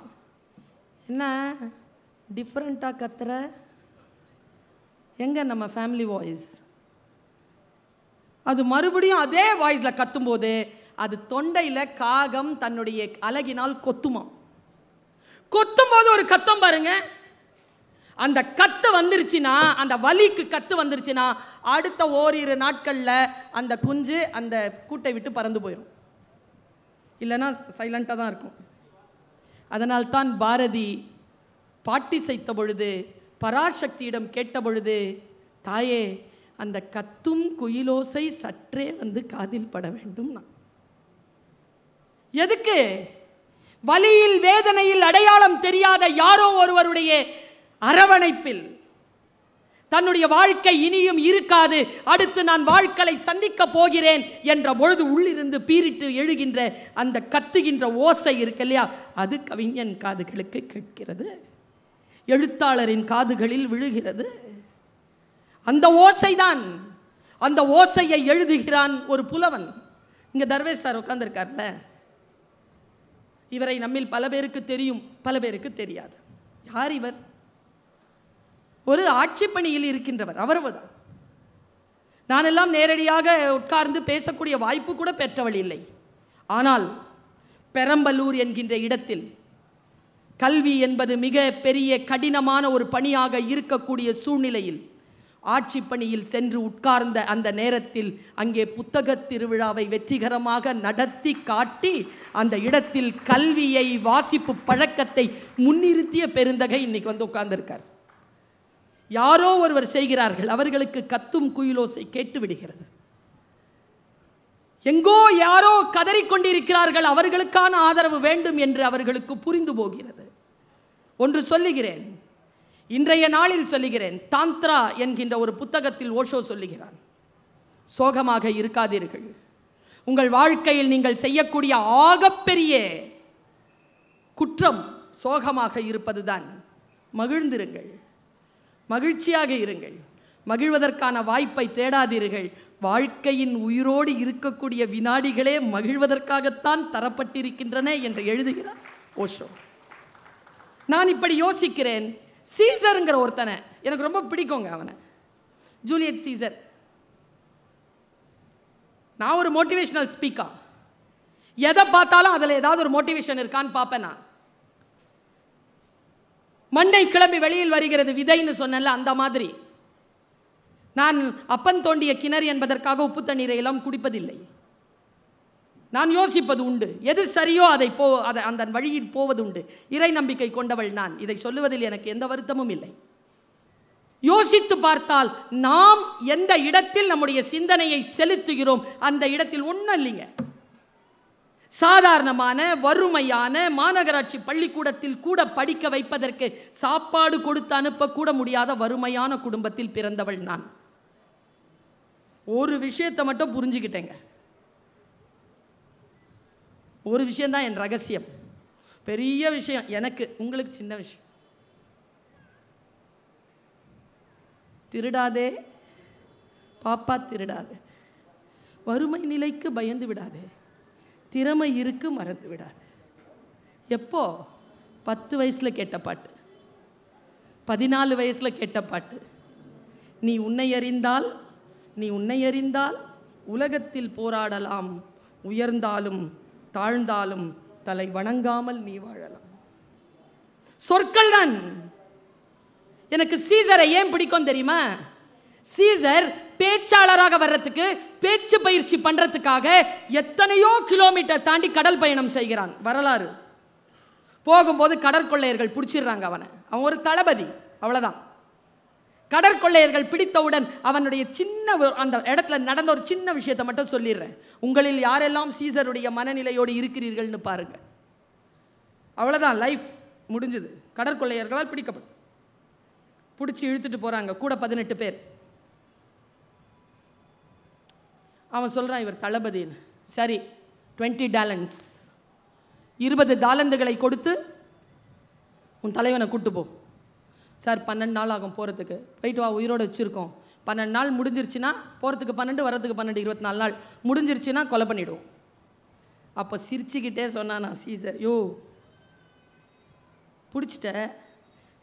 என்ன டிஃப்ரெண்ட்டாக கத்துற, எங்கே நம்ம ஃபேமிலி வாய்ஸ். அது மறுபடியும் அதே வாய்ஸில் கத்தும்போது அது தொண்டையில் காகம் தன்னுடைய அலகினால் கொத்துமா. கொத்தும்போது ஒரு கத்தம் பாருங்க, அந்த கத்து வந்துருச்சுன்னா, அந்த வலிக்கு கத்து வந்துருச்சுன்னா அடுத்த ஓரிரு நாட்களில் அந்த குஞ்சு அந்த கூட்டை விட்டு பறந்து போயிடும், இல்லைன்னா சைலண்டாக தான் இருக்கும். அதனால்தான் பாரதி பாட்டிசைத்த பொழுது பராசக்தியிடம் கேட்ட பொழுது, தாயே அந்த கத்தும் குயிலோசை சற்றே வந்து காதில் பட வேண்டும். எதுக்கு? வலியில் வேதனையில் அடையாளம் தெரியாத யாரோ ஒருவருடைய அரவணைப்பில் தன்னுடைய வாழ்க்கை இனியும் இருக்காது, அடுத்து நான் வாழ்க்கையை சந்திக்க போகிறேன் என்ற பொழுது உள்ளிருந்து பீரிட்டு எழுகின்ற அந்த கத்துகின்ற ஓசை இருக்கு இல்லையா, அது கவிஞன் காதுகளுக்கு கேட்கிறது, எழுத்தாளரின் காதுகளில் விழுகிறது. அந்த ஓசைதான், அந்த ஓசையை எழுதுகிறான் ஒரு புலவன். இங்க தர்வேஷ் சார் உட்கார்ந்திருக்கார்ல, இவரை நம்மில் பல பேருக்கு தெரியும், பல பேருக்கு தெரியாது. யார் இவர்? ஒரு ஆட்சி பணியில் இருக்கின்றவர், அவர்தான். நானெல்லாம் நேரடியாக உட்கார்ந்து பேசக்கூடிய வாய்ப்பு கூட பெற்றவள் இல்லை. ஆனால் பெரம்பலூர் என்கின்ற இடத்தில் கல்வி என்பது மிக பெரிய கடினமான ஒரு பணியாக இருக்கக்கூடிய சூழ்நிலையில் ஆட்சி பணியில் சென்று உட்கார்ந்த அந்த நேரத்தில் அங்கே புத்தக திருவிழாவை வெற்றிகரமாக நடத்தி காட்டி அந்த இடத்தில் கல்வியை, வாசிப்பு பழக்கத்தை முன்னிறுத்திய பெருந்தகை இன்னைக்கு வந்து உட்கார்ந்திருக்கார். யாரோ ஒருவர் செய்கிறார்கள், அவர்களுக்கு கத்தும் குயிலோசை கேட்டு விடுகிறது. எங்கோ யாரோ கதறிக்கொண்டிருக்கிறார்கள், அவர்களுக்கான ஆதரவு வேண்டும் என்று அவர்களுக்கு புரிந்து போகிறது. ஒன்று சொல்லுகிறேன், இன்றைய நாளில் சொல்லுகிறேன். தாந்த்ரா என்கின்ற ஒரு புத்தகத்தில் ஓஷோ சொல்லுகிறான், சோகமாக இருக்காதீர்கள். உங்கள் வாழ்க்கையில் நீங்கள் செய்யக்கூடிய ஆகப்பெரிய குற்றம் சோகமாக இருப்பதுதான். மகிழ்ந்திருங்கள், மகிழ்ச்சியாக இருங்கள், மகிழ்வதற்கான வாய்ப்பை தேடாதீர்கள். வாழ்க்கையின் உயிரோடு இருக்கக்கூடிய வினாடிகளே மகிழ்வதற்காகத்தான் தரப்பட்டிருக்கின்றன என்று எழுதுகிறார் ஓஷோ. நான் இப்படி யோசிக்கிறேன், சீசருங்கிற ஒருத்தனை எனக்கு ரொம்ப பிடிக்குங்க, அவனை, ஜூலியட் சீசர். நான் ஒரு மோட்டிவேஷனல் ஸ்பீக்கர், எதை பார்த்தாலும் அதில் ஏதாவது ஒரு மோட்டிவேஷன் இருக்கான்னு பார்ப்பேன். நான் மண்டை கிளம்பி வெளியில் வருகிறது விதைன்னு சொன்னல, அந்த மாதிரி நான் அப்பன் தோண்டிய கிணறு என்பதற்காக உப்பு தண்ணீரை எல்லாம் குடிப்பதில்லை. நான் யோசிப்பது உண்டு, எது சரியோ அதை அந்த வழியில் போவது உண்டு. இறை நம்பிக்கை கொண்டவள் நான், இதை சொல்லுவதில் எனக்கு எந்த வருத்தமும் இல்லை. யோசித்து பார்த்தால் நாம் எந்த இடத்தில் நம்முடைய சிந்தனையை செலுத்துகிறோம் அந்த இடத்தில் ஒன்றும் இல்லைங்க. சாதாரணமான வறுமையான மாநகராட்சி பள்ளிக்கூடத்தில் கூட படிக்க வைப்பதற்கு சாப்பாடு கொடுத்து அனுப்ப கூட முடியாத வறுமையான குடும்பத்தில் பிறந்தவள் நான். ஒரு விஷயத்தை மட்டும் புரிஞ்சுக்கிட்டேங்க, ஒரு விஷயம்தான் என் ரகசியம். பெரிய விஷயம் எனக்கு, உங்களுக்கு சின்ன விஷயம். திருடாதே பாப்பா, திருடாதே. வறுமை நிலைக்கு பயந்து விடாதே, திறமை இருக்கு மறந்து விடாது. எப்போ? 10 வயசில் கேட்ட பாட்டு, 14 வயசில் கேட்ட பாட்டு. நீ உன்னை அறிந்தால், நீ உன்னை அறிந்தால் உலகத்தில் போராடலாம், உயர்ந்தாலும் தாழ்ந்தாலும் தலை வணங்காமல் நீ வாழலாம். சொற்கள் தான். எனக்கு சீசரை ஏன் பிடிக்கும் தெரியுமா? சீசர் பேச்சாளராக வர்றதுக்கு, பேச்சு பயிற்சி பண்றதுக்காக எத்தனையோ கிலோமீட்டர் தாண்டி கடல் பயணம் செய்கிறான். வரலாறு போகும்போது கடற்கொள்ளையர்கள் பிடிச்சிடுறாங்க அவனை. அவன் ஒரு தளபதி, அவ்வளவுதான். கடற்கொள்ளையர்கள் பிடித்தவுடன் அவனுடைய சின்ன அந்த இடத்துல நடந்த ஒரு சின்ன விஷயத்தை மட்டும் சொல்லிடுறேன். உங்களில் யாரெல்லாம் சீசருடைய மனநிலையோடு இருக்கிறீர்கள்னு பாருங்க. அவ்வளவுதான், லைஃப் முடிஞ்சது. கடற்கொள்ளையர்களால் பிடிக்கப்படும், பிடிச்சி இழுத்துட்டு போறாங்க, கூட 18 பேர். அவன் சொல்றான் இவர் தளபதின்னு. சரி, 20 டாலன்ஸ், 20 தாலந்துகளை கொடுத்து உன் தலைவனை கூட்டு போ. சார் 12 நாள் ஆகும் போகிறதுக்கு, போயிட்டு வா, உயிரோடு வச்சுருக்கோம். 12 நாள் முடிஞ்சிருச்சுன்னா, போகிறதுக்கு 12 வரதுக்கு 12, 24 நாள் முடிஞ்சிருச்சுன்னா கொலை பண்ணிவிடுவோம். அப்போ சிரிச்சுக்கிட்டே சொன்னான் நான் சீசர், யோ பிடிச்சிட்ட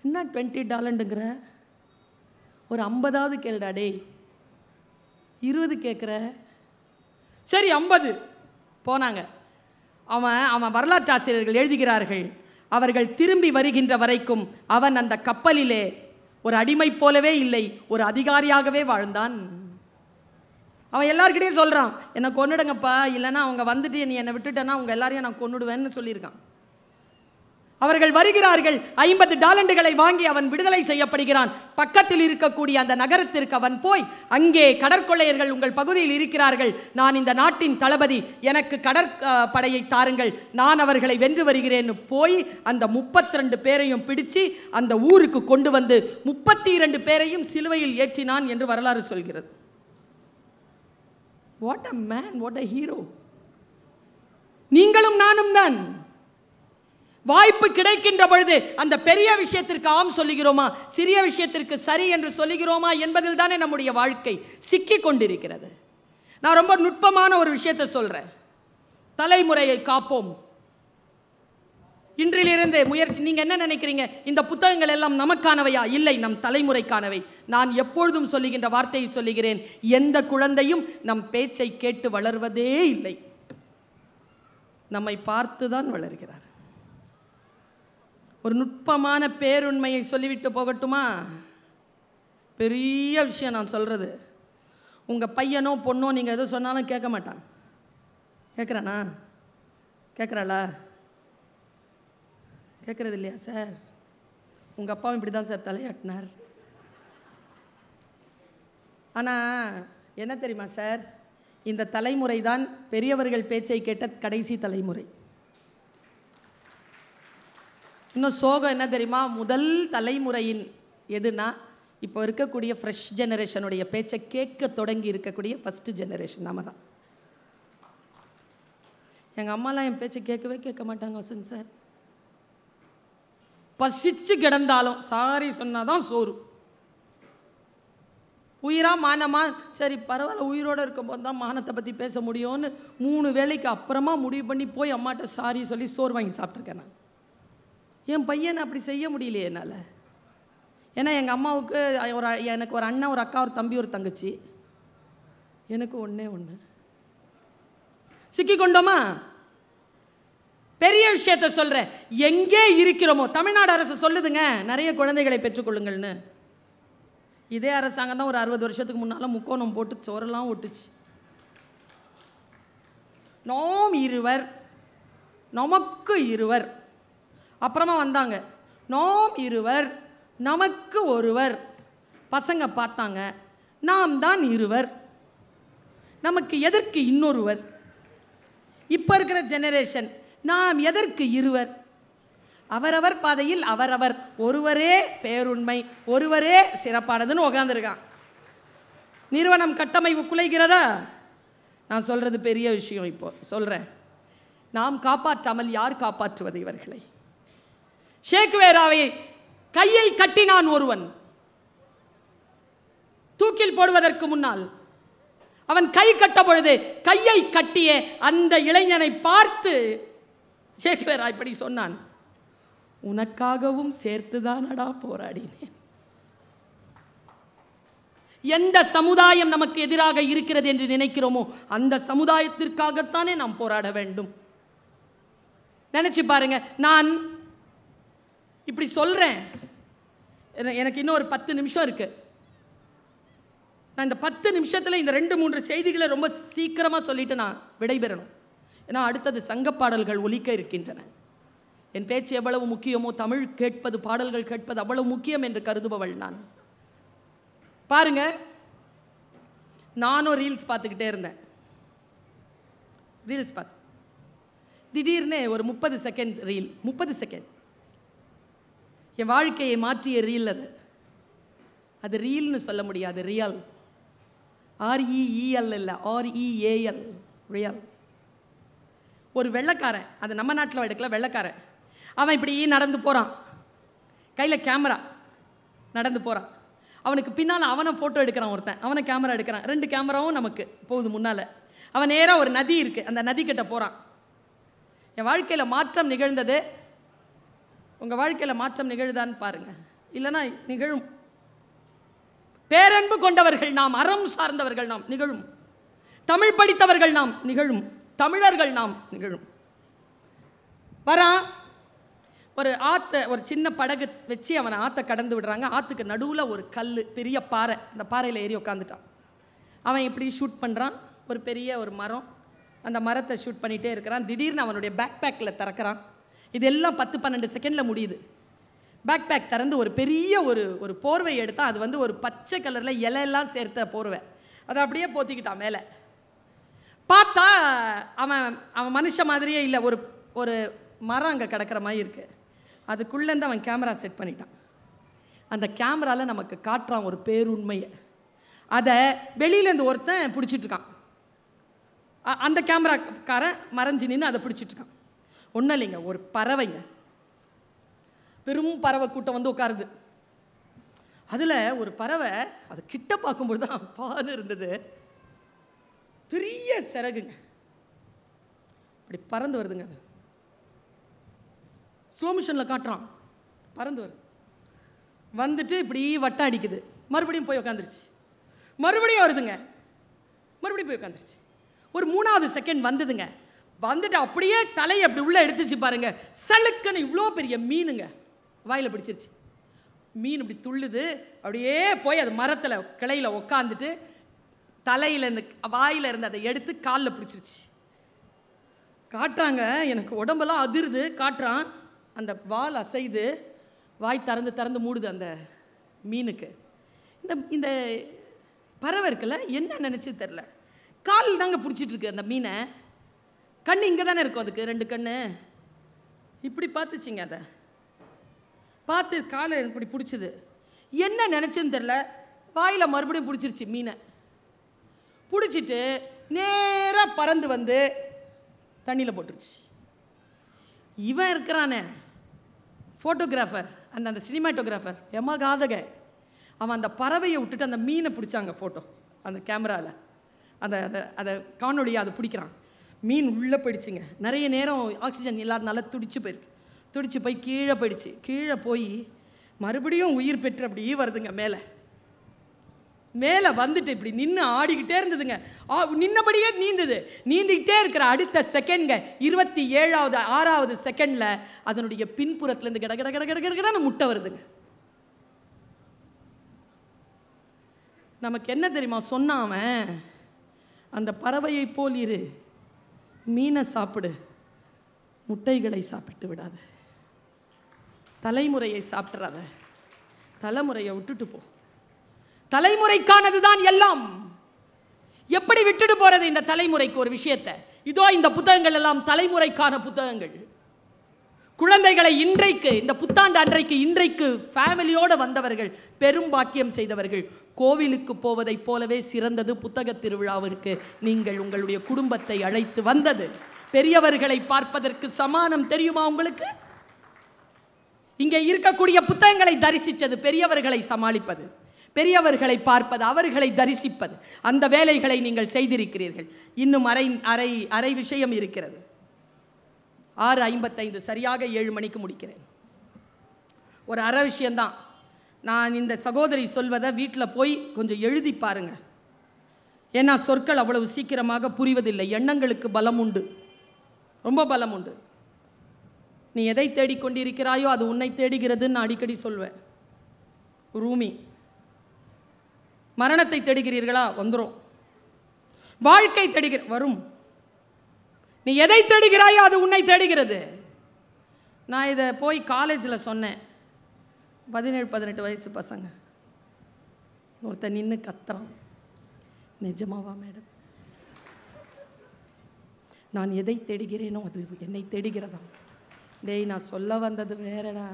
என்ன $20ங்கிற, ஒரு 50வது கேளுடா டே, 20 கேட்குற, சரி 50 போனாங்க. அவன் வரலாற்று ஆசிரியர்கள் எழுதுகிறார்கள், அவர்கள் திரும்பி வருகின்ற வரைக்கும் அவன் அந்த கப்பலிலே ஒரு அடிமை போலவே இல்லை, ஒரு அதிகாரியாகவே வாழ்ந்தான். அவன் எல்லாருக்கிட்டையும் சொல்கிறான், என்னை கொன்னுடுங்கப்பா, இல்லைன்னா அவங்க வந்துட்டு நீ என்னை விட்டுட்டேன்னா அவங்க எல்லாரையும் நான் கொன்னுடுவேன்னு சொல்லியிருக்கான். அவர்கள் வருகிறார்கள், $50 வாங்கி அவன் விடுதலை செய்யப்படுகிறான். பக்கத்தில் இருக்கக்கூடிய அந்த நகரத்திற்கு அவன் போய், அங்கே கடற்கொள்ளையர்கள் உங்கள் பகுதியில் இருக்கிறார்கள், நான் இந்த நாட்டின் தளபதி, எனக்கு கடற்படையை தாருங்கள், நான் அவர்களை வென்று வருகிறேன்னு போய் அந்த 32 பேரையும் பிடிச்சு அந்த ஊருக்கு கொண்டு வந்து 32 பேரையும் சிலுவையில் ஏற்றினான் என்று வரலாறு சொல்கிறது. What a man, what a hero. நீங்களும் நானும் தான் வாய்ப்பு கிடைக்கின்ற பொழுது அந்த பெரிய விஷயத்திற்கு ஆம் சொல்லுகிறோமா, சிறிய விஷயத்திற்கு சரி என்று சொல்லுகிறோமா என்பதில் தானே நம்முடைய வாழ்க்கை சிக்கி கொண்டிருக்கிறது. நான் ரொம்ப நுட்பமான ஒரு விஷயத்தை சொல்றேன். தலைமுறையை காப்போம். இன்றிலிருந்து முயற்சி. நீங்க என்ன நினைக்கிறீங்க, இந்த புத்தகங்கள் எல்லாம் நமக்கானவையா? இல்லை, நம் தலைமுறைக்கானவை. நான் எப்பொழுதும் சொல்லுகின்ற வார்த்தையை சொல்லுகிறேன், எந்த குழந்தையும் நம் பேச்சை கேட்டு வளர்வதே இல்லை, நம்மை பார்த்துதான் வளர்கிறார். ஒரு நுட்பமான பேருண்மையை சொல்லிவிட்டு போகட்டுமா? பெரிய விஷயம் நான் சொல்கிறது. உங்கள் பையனோ பொண்ணோ நீங்கள் எதோ சொன்னாலும் கேட்க மாட்டான். கேட்குறானா? கேட்குறாளா? கேட்குறது இல்லையா சார்? உங்கள் அப்பாவும் இப்படி தான் சார் தலையாட்டினார். ஆனால் என்ன தெரியுமா சார், இந்த தலைமுறை தான் பெரியவர்கள் பேச்சை கேட்ட கடைசி தலைமுறை. இன்னும் சோகம் என்ன தெரியுமா, முதல் தலைமுறையின் எதுனா இப்போ இருக்கக்கூடிய ஃப்ரெஷ் ஜெனரேஷனுடைய பேச்சை கேட்க தொடங்கி இருக்கக்கூடிய ஃபஸ்ட்டு ஜெனரேஷன் நாம தான். எங்கள் அம்மாலாம் என் பேச்சை கேட்கவே கேட்க மாட்டாங்க வசந்த் சார். பசிச்சு கிடந்தாலும் சாரி சொன்னாதான் சோறு. உயிரா மானமா, சரி பரவாயில்ல, உயிரோடு இருக்கும்போது தான் மானத்தை பற்றி பேச முடியும்னு 3 வேளைக்கு அப்புறமா முடிவு பண்ணி போய் அம்மாட்ட சாரி சொல்லி சோறு வாங்கி சாப்பிட்ருக்கேன் நான். என் பையனை அப்படி செய்ய முடியலையே என்னால். ஏன்னா எங்கள் அம்மாவுக்கு எனக்கு ஒரு அண்ணன், ஒரு அக்கா, ஒரு தம்பி, ஒரு தங்கச்சி. எனக்கு ஒன்றே ஒன்று. சிக்கி கொண்டோமா? பெரிய விஷயத்த சொல்கிறேன், எங்கே இருக்கிறோமோ. தமிழ்நாடு அரசு சொல்லுதுங்க, நிறைய குழந்தைகளை பெற்றுக்கொள்ளுங்கள்னு. இதே அரசாங்கம் தான் ஒரு 60 வருஷத்துக்கு முன்னால் முக்கோணம் போட்டு சோரெல்லாம் ஒட்டுச்சு. நாம் இருவர், நமக்கு இருவர். அப்புறமா வந்தாங்க, நாம் இருவர், நமக்கு ஒருவர். பசங்க பார்த்தாங்க, நாம் தான் இருவர், நமக்கு எதற்கு இன்னொருவர். இப்போ இருக்கிற ஜெனரேஷன், நாம் எதற்கு இருவர், அவரவர் பாதையில் அவரவர், ஒருவரே பேருண்மை, ஒருவரே சிறப்பானதுன்னு உட்காந்துருக்கான். நிறுவனம் கட்டமைப்பு குலைகிறதா? நான் சொல்கிறது பெரிய விஷயம். இப்போ சொல்கிறேன், நாம் காப்பாற்றாமல் யார் காப்பாற்றுவது இவர்களை? ஷேக்வேராவை கையை கட்டினான் ஒருவன். தூக்கில் போடுவதற்கு முன்னால் அவன் கை கட்ட பொழுது கையை கட்டிய அந்த இளைஞனை பார்த்து ஷேக்வேரா இப்படி சொன்னான், உனக்காகவும் சேர்த்துதானடா போராடினேன். எந்த சமுதாயம் நமக்கு எதிராக இருக்கிறது என்று நினைக்கிறோமோ அந்த சமுதாயத்திற்காகத்தானே நாம் போராட வேண்டும். நினைச்சு பாருங்க, நான் இப்படி சொல்றேன், எனக்கு இன்னும் ஒரு 10 நிமிஷம் இருக்கு. நான் இந்த 10 நிமிஷத்தில் இந்த 2-3 செய்திகளை ரொம்ப சீக்கிரமாக சொல்லிட்டு நான் விடைபெறணும். ஏன்னா அடுத்தது சங்க பாடல்கள் ஒலிக்க இருக்கின்றன. என் பேச்சு எவ்வளவு முக்கியமோ தமிழ் கேட்பது, பாடல்கள் கேட்பது அவ்வளவு முக்கியம் என்று கருதுபவள் நான். பாருங்க, நானும் ரீல்ஸ் பார்த்துக்கிட்டே இருந்தேன். ரீல்ஸ் பார்த்து திடீர்னு ஒரு 30 செகண்ட் ரீல், 30 செகண்ட் என் வாழ்க்கையை மாற்றிய ரீல். அது ரீல்னு சொல்ல முடியாது, ரியல். REEL இல்லை, REAL, ரியல். ஒரு வெள்ளைக்காரன், அது நம்ம நாட்டில் எடுக்கல, வெள்ளைக்காரன். அவன் இப்படி நடந்து போகிறான், கையில் கேமரா, நடந்து போகிறான். அவனுக்கு பின்னால் அவனை ஃபோட்டோ எடுக்கிறான் ஒருத்தன், அவனை கேமரா எடுக்கிறான். 2 கேமராவும் நமக்கு போகுது முன்னால். அவன் நேராக ஒரு நதி இருக்குது, அந்த நதிக்கிட்ட போகிறான். என் வாழ்க்கையில் மாற்றம் நிகழ்ந்தது. உங்கள் வாழ்க்கையில் மாற்றம் நிகழ்தான்னு பாருங்கள், இல்லைன்னா நிகழும். பேரன்பு கொண்டவர்கள் நாம், அறம் சார்ந்தவர்கள் நாம், நிகழும். தமிழ் படித்தவர்கள் நாம், நிகழும். தமிழர்கள் நாம், நிகழும். வரான், ஒரு ஒரு சின்ன படகு வச்சு அவனை ஆற்றை கடந்து விடுறாங்க. ஆற்றுக்கு நடுவில் ஒரு கல், பெரிய பாறை, அந்த பாறையில் ஏறி உட்காந்துட்டான். அவன் இப்படி ஷூட் பண்ணுறான். ஒரு பெரிய ஒரு மரம், அந்த மரத்தை ஷூட் பண்ணிகிட்டே இருக்கிறான். திடீர்னு அவனுடைய பேக் பேக்கில் திறக்கிறான். இதெல்லாம் 10-12 செகண்டில் முடியுது. பேக் பேக் திறந்து ஒரு பெரிய ஒரு போர்வை எடுத்தான். அது ஒரு பச்சை கலரில் இலையெல்லாம் சேர்த்த போர்வை. அதை அப்படியே போத்திக்கிட்டான் மேலே. பார்த்தா அவன் மனுஷ மாதிரியே இல்லை. ஒரு மரம் அங்கே கிடக்கிற மாதிரி இருக்குது. அதுக்குள்ளேருந்து அவன் கேமரா செட் பண்ணிட்டான். அந்த கேமராவில் நமக்கு காட்டுறான் ஒரு பேருண்மையை. அதை வெளியிலேருந்து ஒருத்தன் பிடிச்சிட்ருக்கான். அந்த கேமராக்காரன் மறைஞ்சு நின்று அதை பிடிச்சிட்ருக்கான். ஒன்றும் இல்லைங்க, ஒரு பறவைங்க, பெரும் பறவை கூட்டம் உட்காருது. அதில் ஒரு பறவை, அதை கிட்ட பார்க்கும்போது தான் பான்னு இருந்தது. பெரிய சிறகுங்க, அப்படி பறந்து வருதுங்க. அது ஸ்லோ மோஷனில் காட்டுறான். பறந்து வருது, வந்துட்டு இப்படி வட்டம் அடிக்குது. மறுபடியும் போய் உட்காந்துருச்சு. மறுபடியும் வருதுங்க, மறுபடியும் போய் உட்காந்துருச்சு. ஒரு 3வது செகண்ட் வந்ததுங்க. வந்துட்டு அப்படியே தலையை அப்படி உள்ளே எடுத்துச்சு பாருங்க. சலுக்குன்னு இவ்வளோ பெரிய மீனுங்க வாயில் பிடிச்சிருச்சு. மீன் இப்படி துள்ளுது. அப்படியே போய் அது மரத்தில் கிளையில் உக்காந்துட்டு தலையில் வாயில் இருந்து அதை எடுத்து காலில் பிடிச்சிருச்சு. காட்டுறாங்க, எனக்கு உடம்பெல்லாம் அதிருது. காட்டுறான், அந்த வால் அசைது, வாய் திறந்து மூடுது அந்த மீனுக்கு. இந்த பறவை இருக்குல்ல, என்ன நினச்சி தெரில, கால் தாங்க பிடிச்சிட்ருக்கு அந்த மீனை. கண் இங்கே தானே இருக்கும் அதுக்கு, 2 கண்ணு. இப்படி பார்த்துச்சிங்க. அதை பார்த்து காலை இப்படி பிடிச்சிது. என்ன நினச்சின்னு தெரில, வாயில் மறுபடியும் பிடிச்சிருச்சு மீனை. பிடிச்சிட்டு நேராக பறந்து வந்து தண்ணியில் போட்டுருச்சு. இவன் இருக்கிறானே ஃபோட்டோகிராஃபர், அந்த சினிமாட்டோகிராஃபர், எமகாதக, அவன் அந்த பறவையை விட்டுட்டு அந்த மீனை பிடிச்சாங்க ஃபோட்டோ. அந்த கேமராவில் அதை காணொலியை அதை பிடிக்கிறான். மீன் உள்ளே போயிடுச்சுங்க. நிறைய நேரம் ஆக்சிஜன் இல்லாதனால துடிச்சு போய் கீழே போயிடுச்சு. கீழே போய் மறுபடியும் உயிர் பெற்று அப்படியே வருதுங்க. மேலே வந்துட்டு இப்படி நின்று ஆடிக்கிட்டே இருந்ததுங்க. நின்னபடியே நீந்திக்கிட்டே இருக்கிற அடுத்த செகண்ட்ங்க, 27வது 6வது செகண்டில் அதனுடைய பின்புறத்துலேருந்து கடகடன்னு முட்டை வருதுங்க. நமக்கு என்ன தெரியுமா சொன்னான், அந்த பறவையை போல் இரு, மீனை சாப்பிடு, முட்டைகளை சாப்பிட்டு விடாத, தலைமுறையை சாப்பிட்றாத, தலைமுறையை விட்டுட்டு போ. தலைமுறைக்கானது தான் எல்லாம். எப்படி விட்டுட்டு போறது இந்த தலைமுறைக்கு ஒரு விஷயத்தை? இதோ இந்த புத்தகங்கள் எல்லாம் தலைமுறைக்கான புத்தகங்கள். குழந்தைகளை இன்றைக்கு, இந்த புத்தாண்டு அன்றைக்கு, இன்றைக்கு ஃபேமிலியோடு வந்தவர்கள் பெரும் பாக்கியம் செய்தவர்கள். கோவிலுக்கு போவதைப் போலவே சிறந்தது புத்தக திருவிழாவிற்கு நீங்கள் உங்களுடைய குடும்பத்தை அழைத்து வந்தது. பெரியவர்களை பார்ப்பதற்கு சமானம் தெரியுமா உங்களுக்கு? இங்கே இருக்கக்கூடிய புத்தகங்களை தரிசித்தது பெரியவர்களை சமாளிப்பது, பெரியவர்களை பார்ப்பது, அவர்களை தரிசிப்பது. அந்த வேலைகளை நீங்கள் செய்திருக்கிறீர்கள். இன்னும் அரை விஷயம் இருக்கிறது. 6:55 சரியாக 7 மணிக்கு முடிக்கிறேன். ஒரு அரை விஷயம்தான். நான் இந்த சகோதரி சொல்வதை வீட்டில் போய் கொஞ்சம் எழுதி பாருங்க. ஏன்னா சொற்கள் அவ்வளவு சீக்கிரமாக புரிவதில்லை. எண்ணங்களுக்கு பலம் உண்டு, ரொம்ப பலம் உண்டு. நீ எதை தேடிக்கொண்டிருக்கிறாயோ அது உன்னை தேடுகிறதுன்னு நான் அடிக்கடி சொல்வேன். ரூமி, மரணத்தை தேடுகிறீர்களா? வந்துடும். வாழ்க்கை வரும். நீ எதை தேடுகிறாயோ அது உன்னை தேடுகிறது. நான் இதை போய் காலேஜில் சொன்னேன். 17-18 வயசு பசங்க, ஒருத்தன் நின்று கத்துறான், நிஜமாவா மேடம்? நான் எதை தேடுகிறேனோ அது என்னை தேடுகிறதா? டேய், நான் சொல்ல வந்தது வேறடா.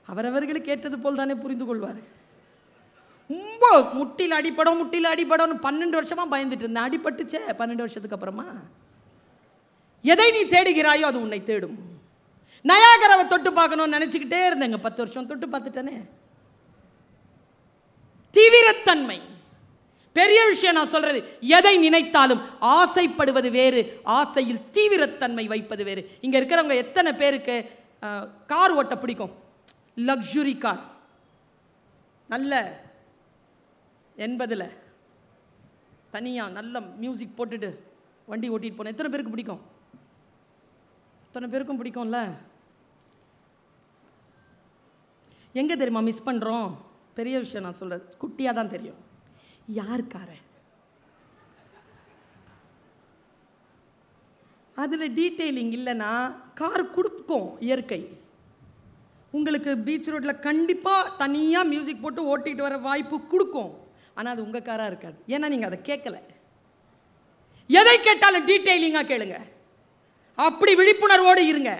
அவரவர்களுக்கு ஏற்றது போல் தானே புரிந்து கொள்வார். ரொம்ப முட்டியில் அடிப்படும் 12 வருஷமாக பயந்துட்டு இருந்தேன். அடிபட்டுச்சே 12 வருஷத்துக்கு அப்புறமா. எதை நீ தேடுகிறாயோ அது உன்னை தேடும். நயாகராவை தொட்டு பார்க்கணும்னு நினச்சிக்கிட்டே இருந்தேங்க. 10 வருஷம் தொட்டு பார்த்துட்டேனே. தீவிரத்தன்மை. பெரிய விஷயம் நான் சொல்றது, எதை நினைத்தாலும் ஆசைப்படுவது வேறு, ஆசையில் தீவிரத்தன்மை வைப்பது வேறு. இங்க இருக்கிறவங்க எத்தனை பேருக்கு கார் ஓட்ட பிடிக்கும்? லக்ஸுரி கார், நல்ல 80ல் தனியா நல்ல மியூசிக் போட்டுட்டு வண்டி ஓட்டிட்டு போன எத்தனை பேருக்கு பிடிக்கும்? எத்தனை பேருக்கும் பிடிக்கும்ல. எங்க தெரியுமா மிஸ் பண்றோம்? பெரிய விஷயம் நான் சொல்றது, குட்டியா தான் தெரியும். யார் கார அதுல டீட்டெயிலிங் இல்லைன்னா கார் கொடுக்கும் இயற்கை. உங்களுக்கு பீச் ரோட்ல கண்டிப்பா தனியா மியூசிக் போட்டு ஓட்டிட்டு வர வாய்ப்பு கொடுக்கும். ஆனா அது உங்க காரா இருக்காது. ஏன்னா நீங்க அதை கேட்கல. எதை கேட்டாலும் டீட்டெயிலிங்கா கேளுங்க. அப்படி விழிப்புணர்வோடு இருங்க.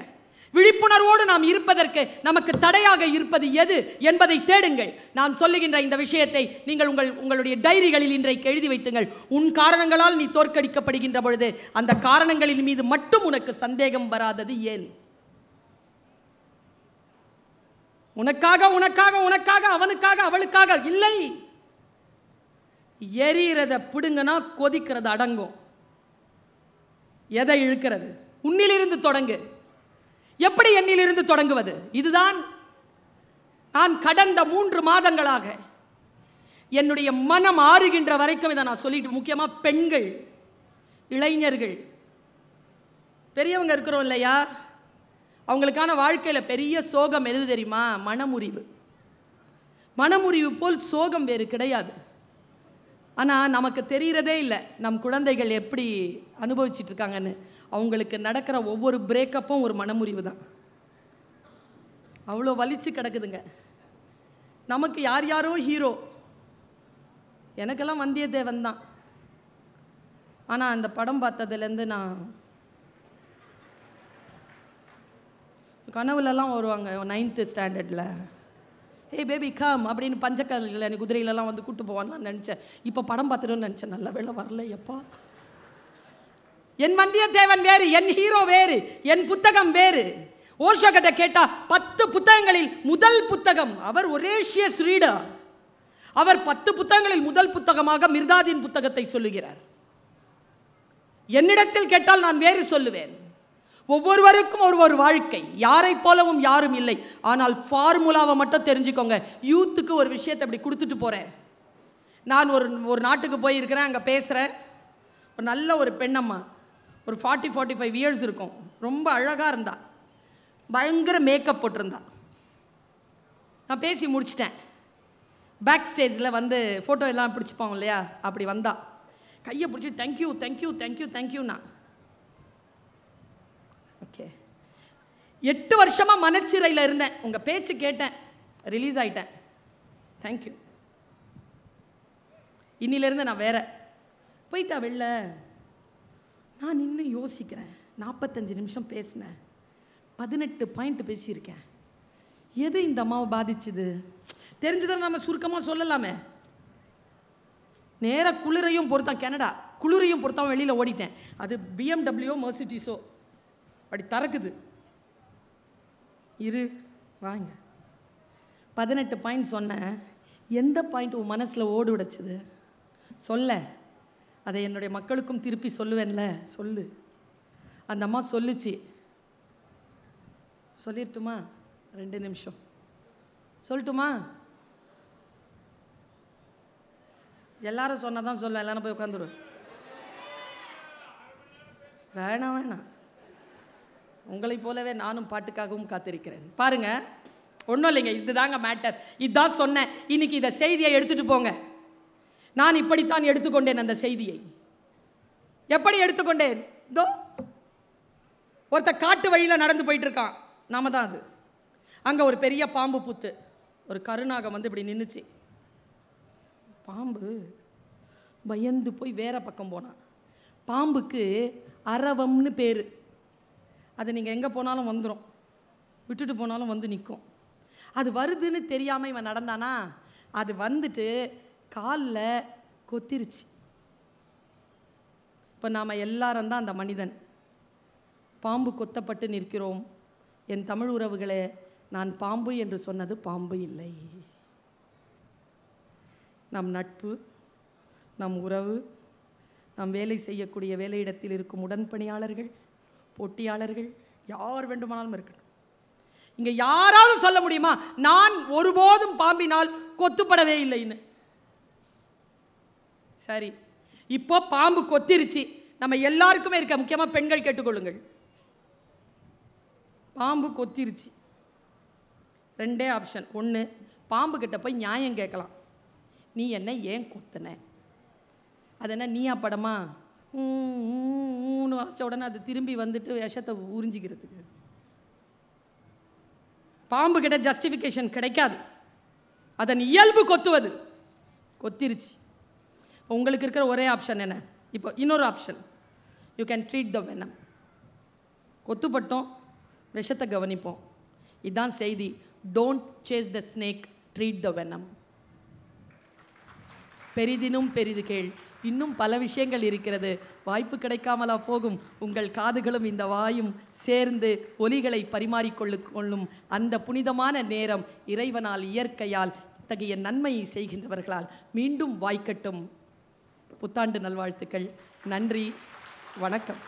விழிப்புணர்வோடு நாம் இருப்பதற்கு நமக்கு தடையாக இருப்பது எது என்பதை தேடுங்கள். நான் சொல்லுகின்ற இந்த விஷயத்தை நீங்கள் உங்களுடைய டைரிகளில் இன்றைக்கு எழுதி வைத்துங்கள். உன் காரணங்களால் நீ தோற்கடிக்கப்படுகின்ற பொழுது அந்த காரணங்களின் மீது மட்டும் உனக்கு சந்தேகம் வராதது ஏன்? உனக்காக உனக்காக உனக்காக அவனுக்காக அவளுக்காக இல்லை. எரியறத பிடுங்கனா கொதிக்கிறது அடங்கும். எதை இழுக்கிறது? உன்னிலிருந்து தொடங்கு. எப்படி என்னிலிருந்து தொடங்குவது? இதுதான் நான் கடந்த 3 மாதங்களாக என்னுடைய மனம் ஆறுகின்ற வரைக்கும் இதை நான் சொல்லிட்டு, முக்கியமா பெண்கள், இளைஞர்கள், பெரியவங்க இருக்கிறோம் இல்லையா, அவங்களுக்கான வாழ்க்கையில பெரிய சோகம் எது தெரியுமா? மனமுறிவு. மனமுறிவு போல் சோகம் வேறு கிடையாது. ஆனால் நமக்கு தெரிகிறதே இல்லை நம் குழந்தைகள் எப்படி அனுபவிச்சுட்டு இருக்காங்கன்னு. அவங்களுக்கு நடக்கிற ஒவ்வொரு பிரேக்கப்பும் ஒரு மனமுறிவு தான். அவ்வளோ வலிச்சு கிடக்குதுங்க. நமக்கு யார் யாரோ ஹீரோ. எனக்கெல்லாம் வந்தியத்தேவன் தான். ஆனால் அந்த படம் பார்த்ததுலேருந்து நான் கனவுலலாம் வருவாங்க 9th ஸ்டாண்டர்டில், ஏய் பேபி கம் அப்படின்னு பஞ்சக்கல்ல எனக்கு குதிரையிலலாம் வந்து கூட்டு போவான்லாம் நினச்சேன். இப்போ படம் பார்த்துட்டோன்னு நினச்சேன். நல்ல வேளை வரல எப்பா. என் வந்தியத்தேவன் வேறு, என் ஹீரோ வேறு, என் புத்தகம் வேறு. ஓஷோ கிட்ட கேட்டா 10 புத்தகங்களில் முதல் புத்தகம், அவர் ஒரேஷியஸ் ரீடர், அவர் 10 புத்தகங்களில் முதல் புத்தகமாக மிர்தாதின் புத்தகத்தை சொல்லுகிறார். என்னிடத்தில் கேட்டால் நான் வேறு சொல்லுவேன். ஒவ்வொருவருக்கும் ஒரு வாழ்க்கை, யாரை போலவும் யாரும் இல்லை. ஆனால் ஃபார்முலாவை மட்டும் தெரிஞ்சுக்கோங்க. யூத்துக்கு ஒரு விஷயத்தை அப்படி கொடுத்துட்டு போகிறேன். நான் ஒரு நாட்டுக்கு போயிருக்கிறேன், அங்கே பேசுகிறேன். ஒரு நல்ல ஒரு பெண்ணம்மா, ஒரு 40-45 இயர்ஸ் இருக்கும், ரொம்ப அழகாக இருந்தா, பயங்கர மேக்கப் போட்டிருந்தா. நான் பேசி முடிச்சிட்டேன். பேக் ஸ்டேஜில் வந்து ஃபோட்டோ எல்லாம் பிடிச்சிப்பாங்க இல்லையா, அப்படி வந்தா கையை பிடிச்சி தேங்க்யூ தேங்க்யூ தேங்க்யூ தேங்க்யூண்ணா. ஓகே, 8 வருஷமாக மனச்சிறையில் இருந்தேன். உங்கள் பேச்சு கேட்டேன், ரிலீஸ் ஆகிட்டேன். தேங்க்யூ. இன்னிலேருந்து நான் வேற போயிட்டா வெளில. நான் இன்னும் யோசிக்கிறேன். 45 நிமிஷம் பேசினேன், 18 பாயிண்ட் பேசியிருக்கேன். எது இந்த அம்மாவை பாதிச்சுது தெரிஞ்சுதான் நம்ம சுருக்கமாக சொல்லலாமே. நேராக குளிரையும் பொறுத்தான், கனடா குளிரையும் பொறுத்தான் வெளியில் ஓடிட்டேன். அது BMW மெர்சிடிஸோ அப்படி திறக்குது. இரு வாங்க, 18 பாயிண்ட் சொன்னேன். எந்த பாயிண்ட் உன் மனசில் ஓடு விடச்சுது சொல்ல. அதை என்னுடைய மக்களுக்கும் திருப்பி சொல்லுவேன்ல, சொல்லு. அந்த அம்மா சொல்லுச்சு. சொல்லிட்டுமா? 2 நிமிஷம் சொல்லட்டுமா? எல்லாரும் சொன்னதான் சொல்ல, எல்லாரும் போய் உட்காந்துருவேன். வேணாம் வேணாம், உங்களை போலவே நானும் பாட்டுக்காகவும் காத்திருக்கிறேன். பாருங்க, ஒன்றும் இல்லைங்க, இதுதாங்க மேட்டர். இதுதான் சொன்னேன். இன்னைக்கு இந்த செய்தியை எடுத்துட்டு போங்க. நான் இப்படித்தான் எடுத்துக்கொண்டேன். அந்த செய்தியை எப்படி எடுத்துக்கொண்டேன்? இதோ ஒருத்த காட்டு வழியில் நடந்து போயிட்டு இருக்கான், நாம தான் அது. அங்கே ஒரு பெரிய பாம்பு புத்து, ஒரு கருநாகம் வந்து இப்படி நின்றுச்சு. பாம்பு பயந்து போய் வேற பக்கம் போனான். பாம்புக்கு அரவம்னு பேர். அது நீங்கள் எங்கே போனாலும் வந்துடும், விட்டுட்டு போனாலும் வந்து நிற்கும். அது வருதுன்னு தெரியாமல் இவன் நடந்தானா, அது வந்துட்டு காலில் கொத்திருச்சு. இப்போ நாம் எல்லாரும் தான் அந்த மனிதன். பாம்பு கொத்தப்பட்டு நிற்கிறோம். என் தமிழ் உறவுகளே, நான் பாம்பு என்று சொன்னது பாம்பு இல்லை. நம் நட்பு, நம் உறவு, நாம் வேலை செய்யக்கூடிய வேலையிடத்தில் இருக்கும் உடன்பணியாளர்கள், போட்டியாளர்கள், யார் வேண்டுமானாலும் இருக்கட்டும். இங்கே யாராவது சொல்ல முடியுமா நான் ஒருபோதும் பாம்பினால் கொத்துப்படவே இல்லைன்னு? சரி, இப்போ பாம்பு கொத்திருச்சு, நம்ம எல்லாருக்குமே இருக்க, முக்கியமாக பெண்கள் கேட்டுக்கொள்ளுங்கள். பாம்பு கொத்திருச்சு, ரெண்டே ஆப்ஷன். ஒன்று, பாம்பு கிட்ட போய் நியாயம் கேட்கலாம். நீ என்ன ஏன் கொத்தின? அது என்ன நீயா படமா வச்ச உடனே அது திரும்பி வந்துட்டு விஷத்தை உறிஞ்சிக்கிறதுக்கு? பாம்பு கிட்ட ஜஸ்டிஃபிகேஷன் கிடைக்காது. அதன் இயல்பு கொத்துவது. கொத்திருச்சு. உங்களுக்கு இருக்கிற ஒரே ஆப்ஷன் என்ன? இப்போ இன்னொரு option, you can treat the venom. கொத்துப்பட்டோம், விஷத்தை கவனிப்போம். இதுதான் செய்தி. Don't chase the snake, treat the venom. பெரிதினும் பெரிது கேள். இன்னும் பல விஷயங்கள் இருக்கிறது. வாய்ப்பு கிடைக்காமலா போகும்? உங்கள் காதுகளும் இந்த வாயும் சேர்ந்து ஒலிகளை பரிமாறிக்கொள்ளும் அந்த புனிதமான நேரம் இறைவனால், இயற்கையால், இத்தகைய நன்மையை செய்கின்றவர்களால் மீண்டும் வாய்க்கட்டும். புத்தாண்டு நல்வாழ்த்துக்கள். நன்றி, வணக்கம்.